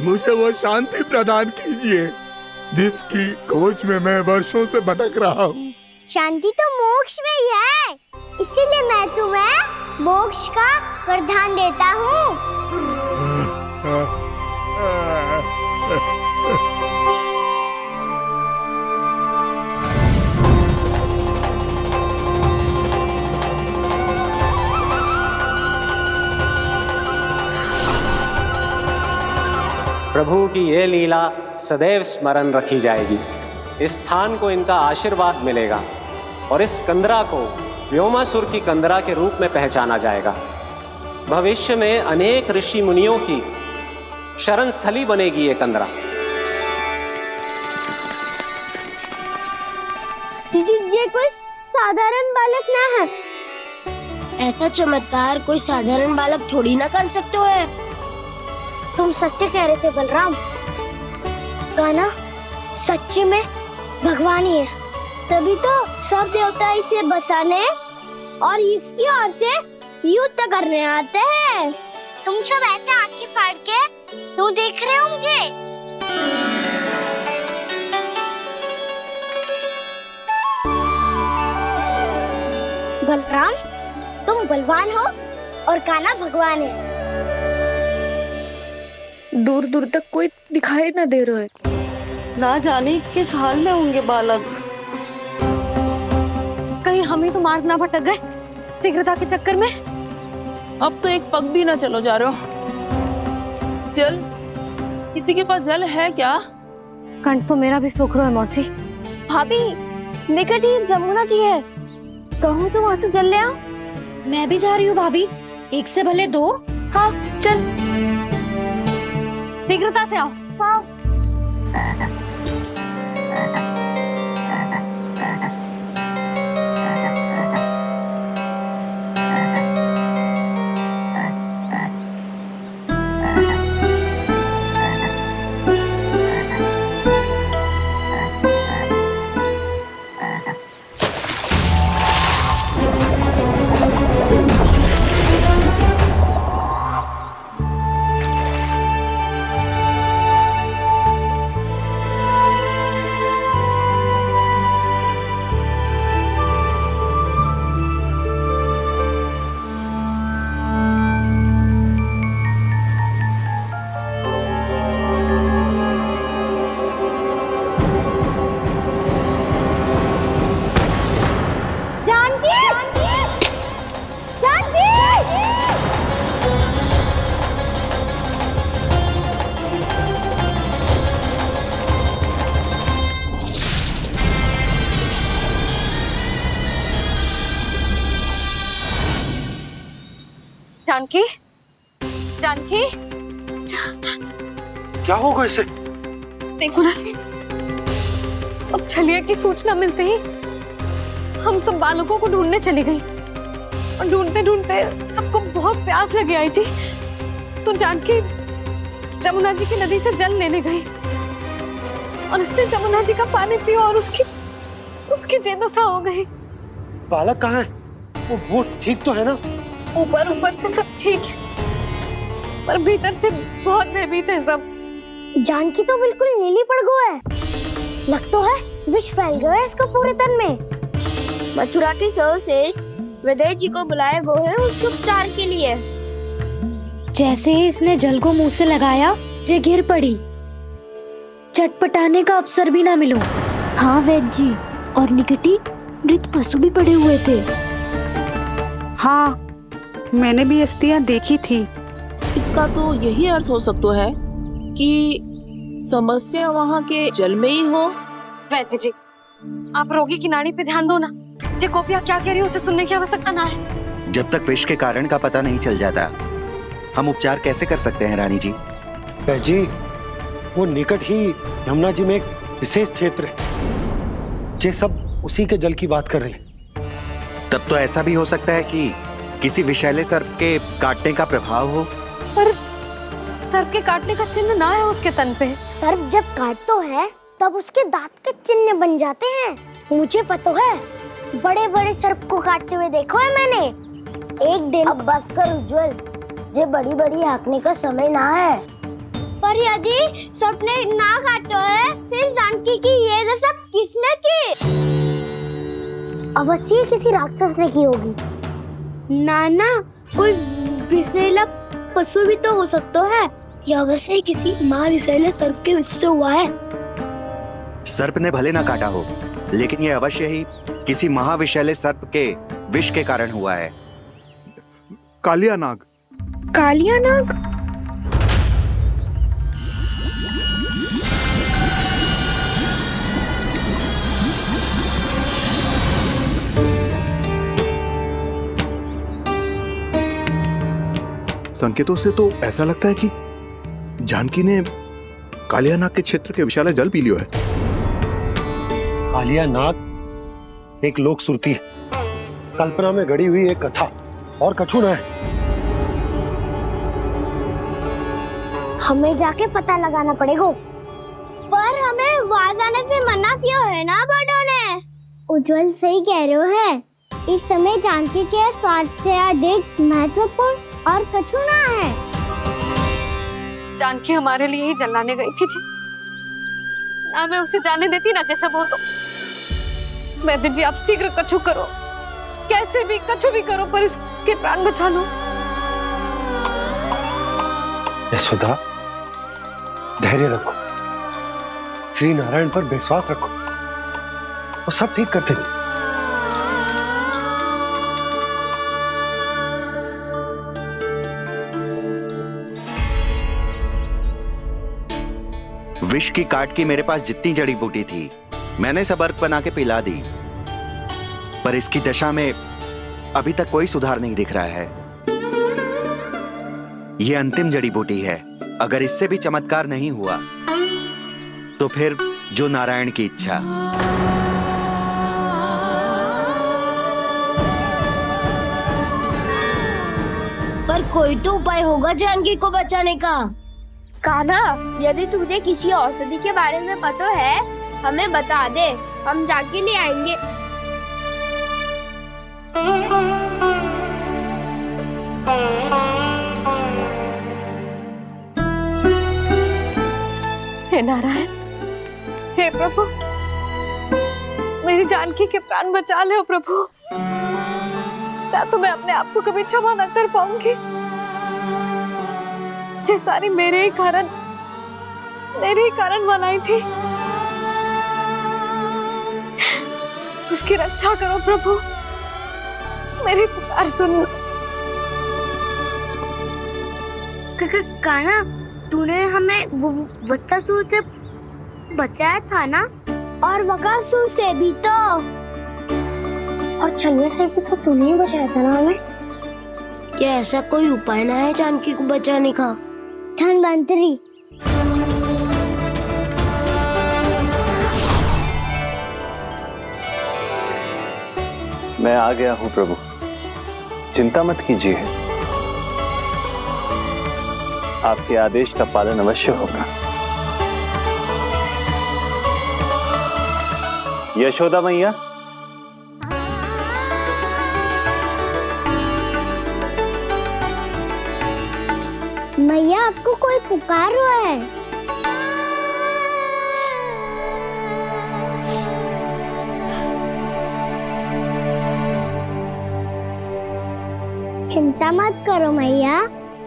मुझे वो शांति प्रदान कीजिए जिसकी खोज में मैं वर्षों से भटक रहा हूँ। शांति तो मोक्ष में ही है, इसीलिए मैं तुम्हें मोक्ष का वरदान देता हूँ। प्रभु की ये लीला सदैव स्मरण रखी जाएगी। इस स्थान को इनका आशीर्वाद मिलेगा और इस कंदरा को व्योमासुर की कंदरा के रूप में पहचाना जाएगा। भविष्य में अनेक ऋषि मुनियों की शरण स्थली बनेगी ये कंदरा। दीदी, ये कोई साधारण बालक ना है। ऐसा चमत्कार कोई साधारण बालक थोड़ी ना कर सकते हो। तुम सत्य कह रहे थे बलराम। गाना सच्ची में भगवान ही है, तभी तो सब देवता इसे बसाने और इसकी ओर से युद्ध करने आते हैं। तुम सब ऐसे आंखें फाड़ के क्यों देख रहे हो मुझे? बलराम, तुम बलवान हो और कान्हा भगवान है। दूर दूर तक कोई दिखाई न दे रहा है। ना जाने किस हाल में होंगे बालक। कहीं हम ही तो मार्ग ना भटक गए शीघ्रता के चक्कर में। अब तो एक पग भी ना चलो जा रहे हो। जल, किसी के पास जल है क्या? कंठ तो मेरा भी सूख रहा है मौसी। भाभी, निकट ही जमुना जी है, कहूँ तो वहाँ से जल ले आओ। मैं भी जा रही हूँ भाभी, एक से भले दो। हाँ चल, शीघ्रता से आओ। हाँ। जानकी, जानकी, क्या होगा इसे? देखो ना जी, अब छलिया की सूचना मिलते ही हम सब बालकों को ढूंढने चली गई और ढूंढते ढूंढते सबको बहुत प्यास लगी आई जी। तो जानकी जमुना जी की नदी से जल लेने गई और उसने जमुना जी का पानी पिया और उसकी जेदशा हो गई। बालक कहाँ है? वो ठीक तो है ना? ऊपर ऊपर से सब ठीक है, पर भीतर से बहुत भयभीत है सब। जानकी तो बिल्कुल नीली पड़ गया है। लग तो है विष फैल गया है इसको पूरे तन में। मथुरा के सर्वश्रेष्ठ विदेह जी को बुलाए गए हैं उसके उपचार के लिए। जैसे ही इसने जल को मुंह से लगाया, ये गिर पड़ी। चटपटाने का अवसर भी ना मिलो। हाँ वैद्य जी, और निकटी मृत पशु भी पड़े हुए थे। हाँ, मैंने भी अस्थियां देखी थी। इसका तो यही अर्थ हो सकता है कि समस्या वहाँ के जल में ही हो। वैद्य जी, आप रोगी की नाड़ी पे ध्यान दो ना। जे गोपिया क्या कह रही है उसे सुनने की आवश्यकता ना है। जब तक विष के कारण का पता नहीं चल जाता, हम उपचार कैसे कर सकते हैं रानी जी? जी, वो निकट ही यमुना जी में एक विशेष क्षेत्र है। ये सब उसी के जल की बात कर रही है। तब तो ऐसा भी हो सकता है कि किसी विषैले सर्प के काटने का प्रभाव हो। पर सर्प के काटने का चिन्ह ना है उसके तन पे। सर्प जब काटता है तब उसके दांत के चिन्ह बन जाते हैं। मुझे पता है, बड़े बड़े सर्प को काटते हुए देखो है मैंने। एक दिन अब बस कर उज्जवल, ये बड़ी बड़ी हाँकने का समय ना है। पर यदि सर्प ने ना काटा है, फिर जानकी की ये दशा किसने की? अवश्य किसी राक्षस ने की होगी। नाना, कोई विषैला पशु भी तो हो सकता है। यह अवश्य किसी महाविषैले सर्प के विष से हुआ है। सर्प ने भले ना काटा हो, लेकिन यह अवश्य ही किसी महाविषैले सर्प के विष के कारण हुआ है। कालिया नाग। कालिया नाग? संकेतों से तो ऐसा लगता है कि जानकी ने कालिया नाग के क्षेत्र के विशाल जल पी लियो है। कालिया नाग एक लोक श्रुति है, कल्पना में गढ़ी हुई एक कथा, और कछु न है। हमें जाके पता लगाना पड़ेगा। पर हमें वहां जाने से मना किया है ना बड़ों ने। उज्जवल सही कह रहे हो है। इस समय जानकी के स्वास्थ्य से अधिक महत्वपूर्ण और कछु ना है। जानकी हमारे लिए ही जलाने गई थी जी। ना मैं उसे जाने देती ना जैसा वो तो। वैद्य जी, आप शीघ्र कछु करो, कैसे भी कछु भी करो, पर इसके प्राण बचा लो। यशोदा, धैर्य रखो, श्री नारायण पर विश्वास रखो, वो सब ठीक कर देंगे। विष की काट की मेरे पास जितनी जड़ी बूटी थी, मैंने सब अर्क बना के पिला दी, पर इसकी दशा में अभी तक कोई सुधार नहीं दिख रहा है। यह अंतिम जड़ी बूटी है। अगर इससे भी चमत्कार नहीं हुआ तो फिर जो नारायण की इच्छा। पर कोई तो उपाय होगा जानकी को बचाने का। कान्हा, यदि तुझे किसी औषधि के बारे में पता है, हमें बता दे, हम जाके ले आएंगे। हे नारायण, हे प्रभु, मेरी जानकी के प्राण बचा ले प्रभु। या तो मैं अपने आप को कभी क्षमा न कर पाऊंगी। ये सारी मेरे ही कारण बनाई थी। उसकी रक्षा करो प्रभु, मेरी पुकार सुनो। कान्हा, तूने हमें वत्सासुर से बचाया था ना? और बकासुर से भी तो। और छलवे से भी तो तूने ही बचाया था ना हमें। क्या ऐसा कोई उपाय ना है जानकी को बचाने का? धन्वंतरी, मैं आ गया हूं प्रभु, चिंता मत कीजिए, आपके आदेश का पालन अवश्य होगा। यशोदा मैया, मैया आपको कोई पुकार रहा है। चिंता मत करो मैया,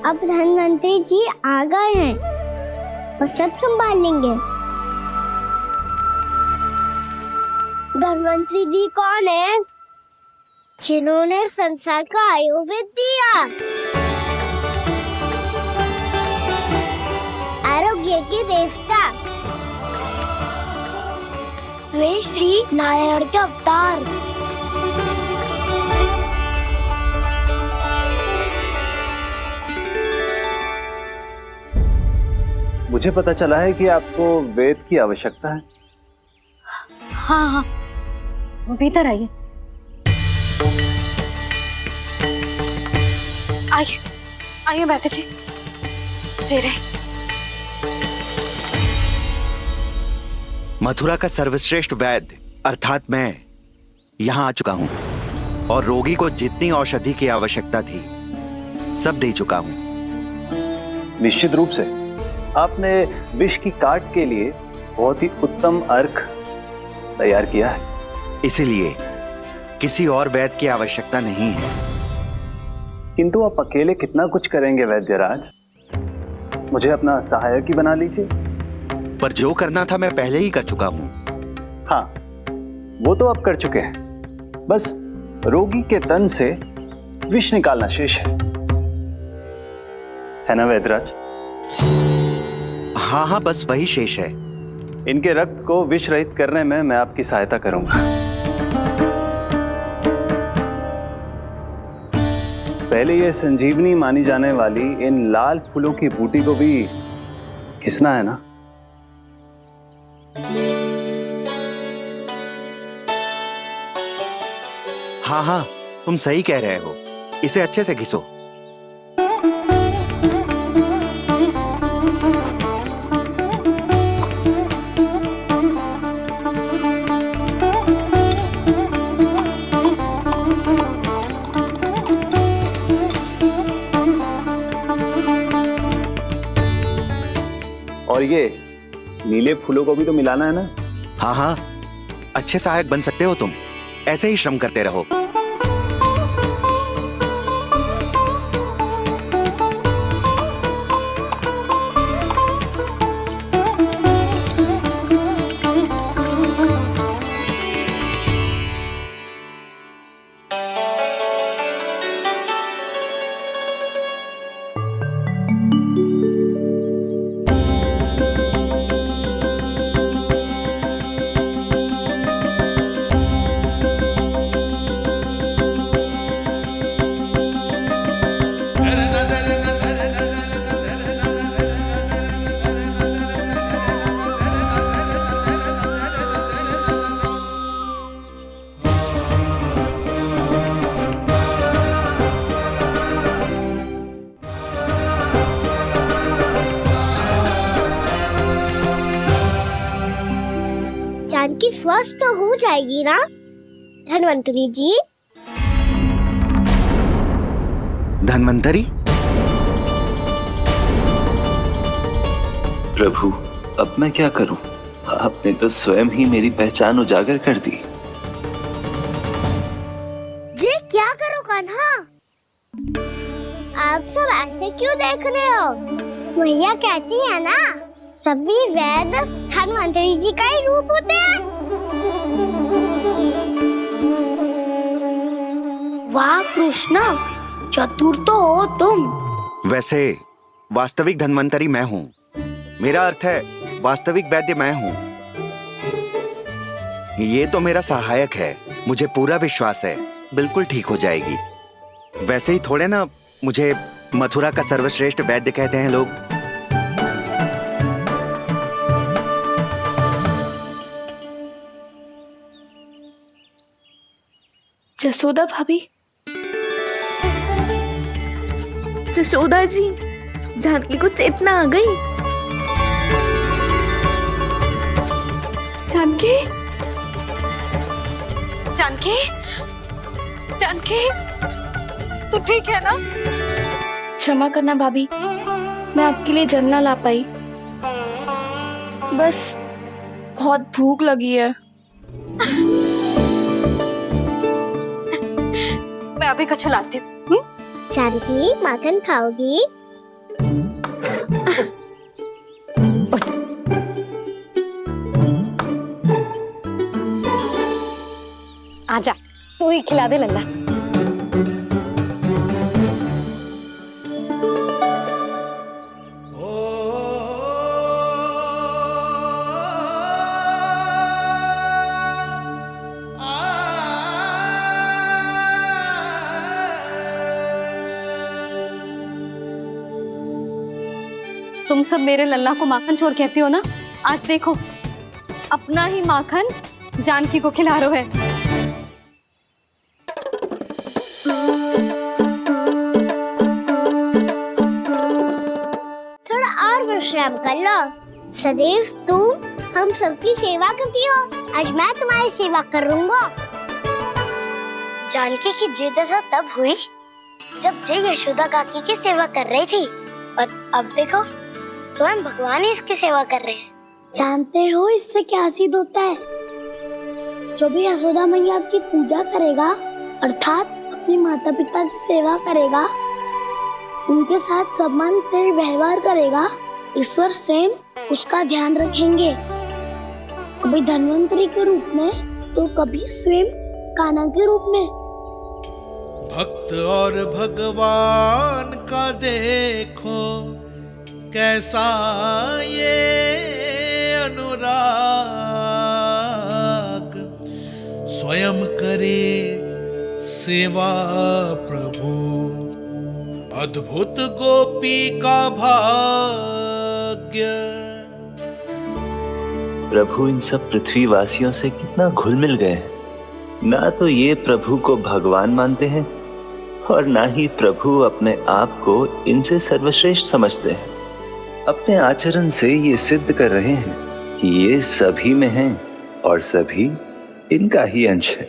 अब धन्वंतरी जी आ गए हैं, वो सब संभाल लेंगे। धन्वंतरी जी कौन है? जिन्होंने संसार का आयुर्वेद दिया, आरोग्य के देवता, वे श्री नारायण के अवतार। मुझे पता चला है कि आपको वेद की आवश्यकता है। हाँ हाँ, भीतर आइए। आइए आइए बैठे जी। जी रहे। मथुरा का सर्वश्रेष्ठ वैद्य अर्थात मैं यहाँ आ चुका हूँ और रोगी को जितनी औषधि की आवश्यकता थी सब दे चुका हूँ। निश्चित रूप से आपने विष की काट के लिए बहुत ही उत्तम अर्क तैयार किया है, इसीलिए किसी और वैद्य की आवश्यकता नहीं है। किंतु आप अकेले कितना कुछ करेंगे वैद्यराज? मुझे अपना सहायक ही बना लीजिए। पर जो करना था मैं पहले ही कर चुका हूँ। हाँ, वो तो आप कर चुके हैं, बस रोगी के तन से विष निकालना शेष है ना वैद्यराज? हाँ हाँ, बस वही शेष है। इनके रक्त को विष रहित करने में मैं आपकी सहायता करूंगा। पहले ये संजीवनी मानी जाने वाली इन लाल फूलों की बूटी को भी घिसना है ना? हाँ हाँ, तुम सही कह रहे हो, इसे अच्छे से घिसो। और ये नीले फूलों को भी तो मिलाना है ना? हाँ हाँ, अच्छे सहायक बन सकते हो तुम, ऐसे ही श्रम करते रहो। जानकी स्वस्थ हो जाएगी ना धन्वंतरी जी? धन्वंतरी? प्रभु, अब मैं क्या करूं? आपने तो स्वयं ही मेरी पहचान उजागर कर दी। जी क्या करो कान्हा? आप सब ऐसे क्यों देख रहे हो? भैया कहती है ना, सभी वैद्य धन्वंतरी जी का ही रूप होते हैं। वाह कृष्णा, चतुर तो हो तुम। वैसे वास्तविक धन्वंतरी मैं हूँ, मेरा अर्थ है वास्तविक वैद्य मैं हूँ। ये तो मेरा सहायक है, मुझे पूरा विश्वास है बिल्कुल ठीक हो जाएगी। वैसे ही थोड़े ना मुझे मथुरा का सर्वश्रेष्ठ वैद्य कहते हैं लोग। जसोदा भाभी, जसोदा जी, जानकी को चेतना आ गई। जानकी, जानकी, जानकी, तू ठीक है ना? क्षमा करना भाभी, मैं आपके लिए जल ना ला पाई, बस बहुत भूख लगी है। मैं अभी कछु लाती हूँ। जानकी माखन खाओगी? आजा, तू ही खिला दे लल्ला। तुम सब मेरे लल्ला को माखन चोर कहती हो ना, आज देखो अपना ही माखन जानकी को खिला रहे हैं। थोड़ा और विश्राम कर लो। सदैव तुम हम सबकी सेवा करती हो, आज मैं तुम्हारी सेवा करूंगा। जानकी की जिज्ञासा तब हुई जब जय यशोदा काकी की सेवा कर रही थी, और अब देखो स्वयं भगवान ही इसकी सेवा कर रहे हैं। जानते हो इससे क्या सिद्ध होता है? जो भी यशोदा मैया की पूजा करेगा, अर्थात अपने माता पिता की सेवा करेगा, उनके साथ सम्मान से व्यवहार करेगा, ईश्वर स्वयं उसका ध्यान रखेंगे। कभी धन्वंतरी के रूप में तो कभी स्वयं कान्हा के रूप में। भक्त और भगवान का देखो कैसा ये अनुराग, स्वयं करे सेवा प्रभु, अद्भुत गोपी का भाग्य। प्रभु इन सब पृथ्वीवासियों से कितना घुल मिल गए हैं। ना तो ये प्रभु को भगवान मानते हैं और ना ही प्रभु अपने आप को इनसे सर्वश्रेष्ठ समझते हैं। अपने आचरण से ये सिद्ध कर रहे हैं कि ये सभी में हैं और सभी इनका ही अंश है।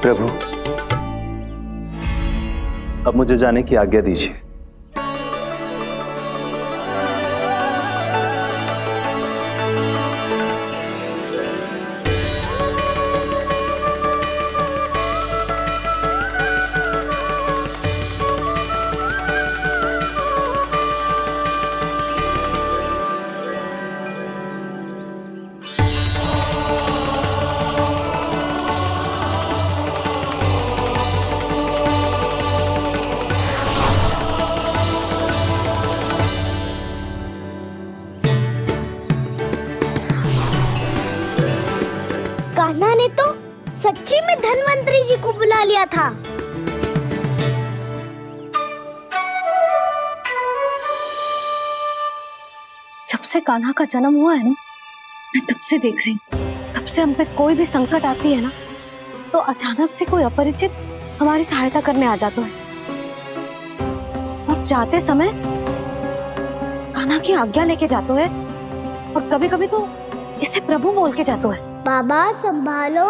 प्रभु, अब मुझे जाने की आज्ञा दीजिए। कान्हा ने तो सच्ची में धन्वंतरी जी को बुला लिया था। जब से कान्हा का जन्म हुआ है ना, मैं तब से देख रही हूँ, तब से हम पे कोई भी संकट आती है ना, तो अचानक से कोई अपरिचित हमारी सहायता करने आ जाता है, और जाते समय कान्हा की आज्ञा लेके जाते है, और कभी कभी तो इसे प्रभु बोल के जाते है। बाबा संभालो।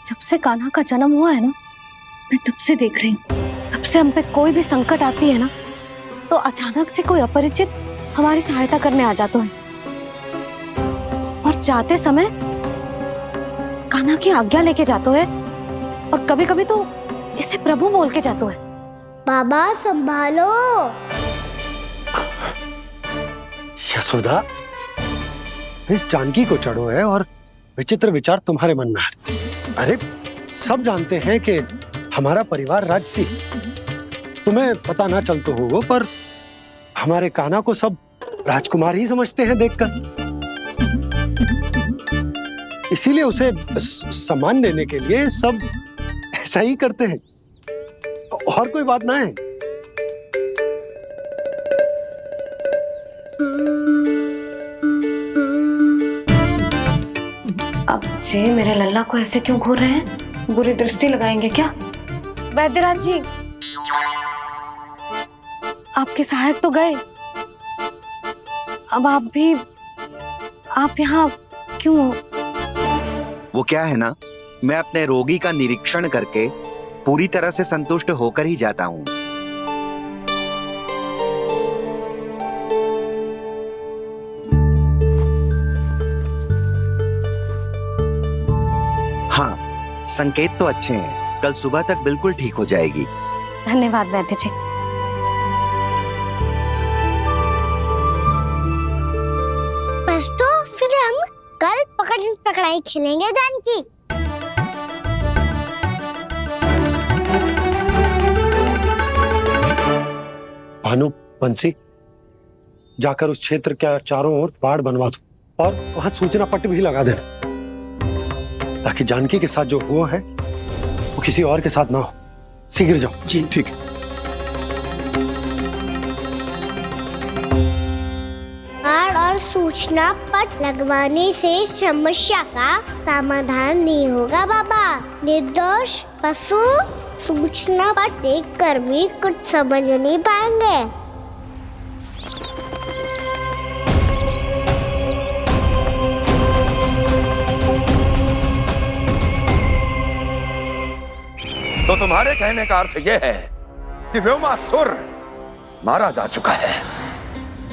जब से कान्हा का जन्म हुआ है ना, मैं तब से देख रही हूँ, तब से हम पे कोई भी संकट आती है ना, तो अचानक से कोई अपरिचित हमारी सहायता करने आ जाते हैं, और जाते समय कान्हा की आज्ञा लेके जाते हैं, और कभी कभी तो इसे प्रभु बोल के जाते हैं। बाबा संभालो। यशोदा, इस जानकी को चढ़ो है और विचित्र विचार तुम्हारे मन में है। अरे सब जानते हैं कि हमारा परिवार राजसी, तुम्हें पता ना चलते हो पर हमारे कान्हा को सब राजकुमार ही समझते हैं देखकर। इसीलिए उसे सम्मान देने के लिए सब ऐसा ही करते हैं, और कोई बात ना है। अब जे मेरे लल्ला को ऐसे क्यों घूर रहे हैं? बुरी दृष्टि लगाएंगे क्या? वैद्यराज जी, आपके सहायक तो गए, अब आप यहाँ क्यों हो? वो क्या है ना, मैं अपने रोगी का निरीक्षण करके पूरी तरह से संतुष्ट होकर ही जाता हूँ। हाँ, संकेत तो अच्छे हैं। कल सुबह तक बिल्कुल ठीक हो जाएगी। धन्यवाद वैद्य जी। बस तो फिर हम कल पकड़न पकड़ाई खेलेंगे जानकी। भानु, बंसी, जाकर उस क्षेत्र के चारों ओर बाड़ बनवा दो और वहां सूचना पट्ट भी लगा देना, ताकि जानकी के साथ जो हुआ है वो किसी और के साथ ना हो। शीघ्र जाओ। जी ठीक है। बाड़ और सूचना पट लगवाने से समस्या का समाधान नहीं होगा बाबा। निर्दोष पशु सूचना पट देख कर भी कुछ समझ नहीं पाएंगे। तो तुम्हारे कहने का अर्थ यह है कि व्योमासुर मारा जा चुका है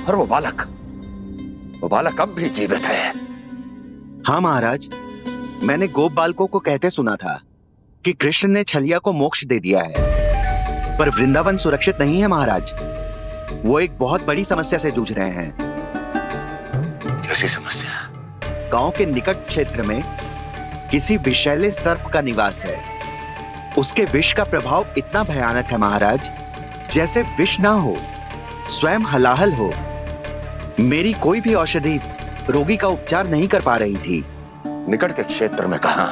और वो बालक अब भी जीवित है। हाँ महाराज, मैंने गोप बालकों को कहते सुना था कि कृष्ण ने छलिया को मोक्ष दे दिया है, पर वृंदावन सुरक्षित नहीं है महाराज। वो एक बहुत बड़ी समस्या से जूझ रहे हैं। कैसी समस्या? गांव के निकट क्षेत्र में किसी विषैले सर्प का निवास है। उसके विष का प्रभाव इतना भयानक है महाराज, जैसे विष ना हो, स्वयं हलाहल हो। मेरी कोई भी औषधि रोगी का उपचार नहीं कर पा रही थी। निकट के क्षेत्र में कहां?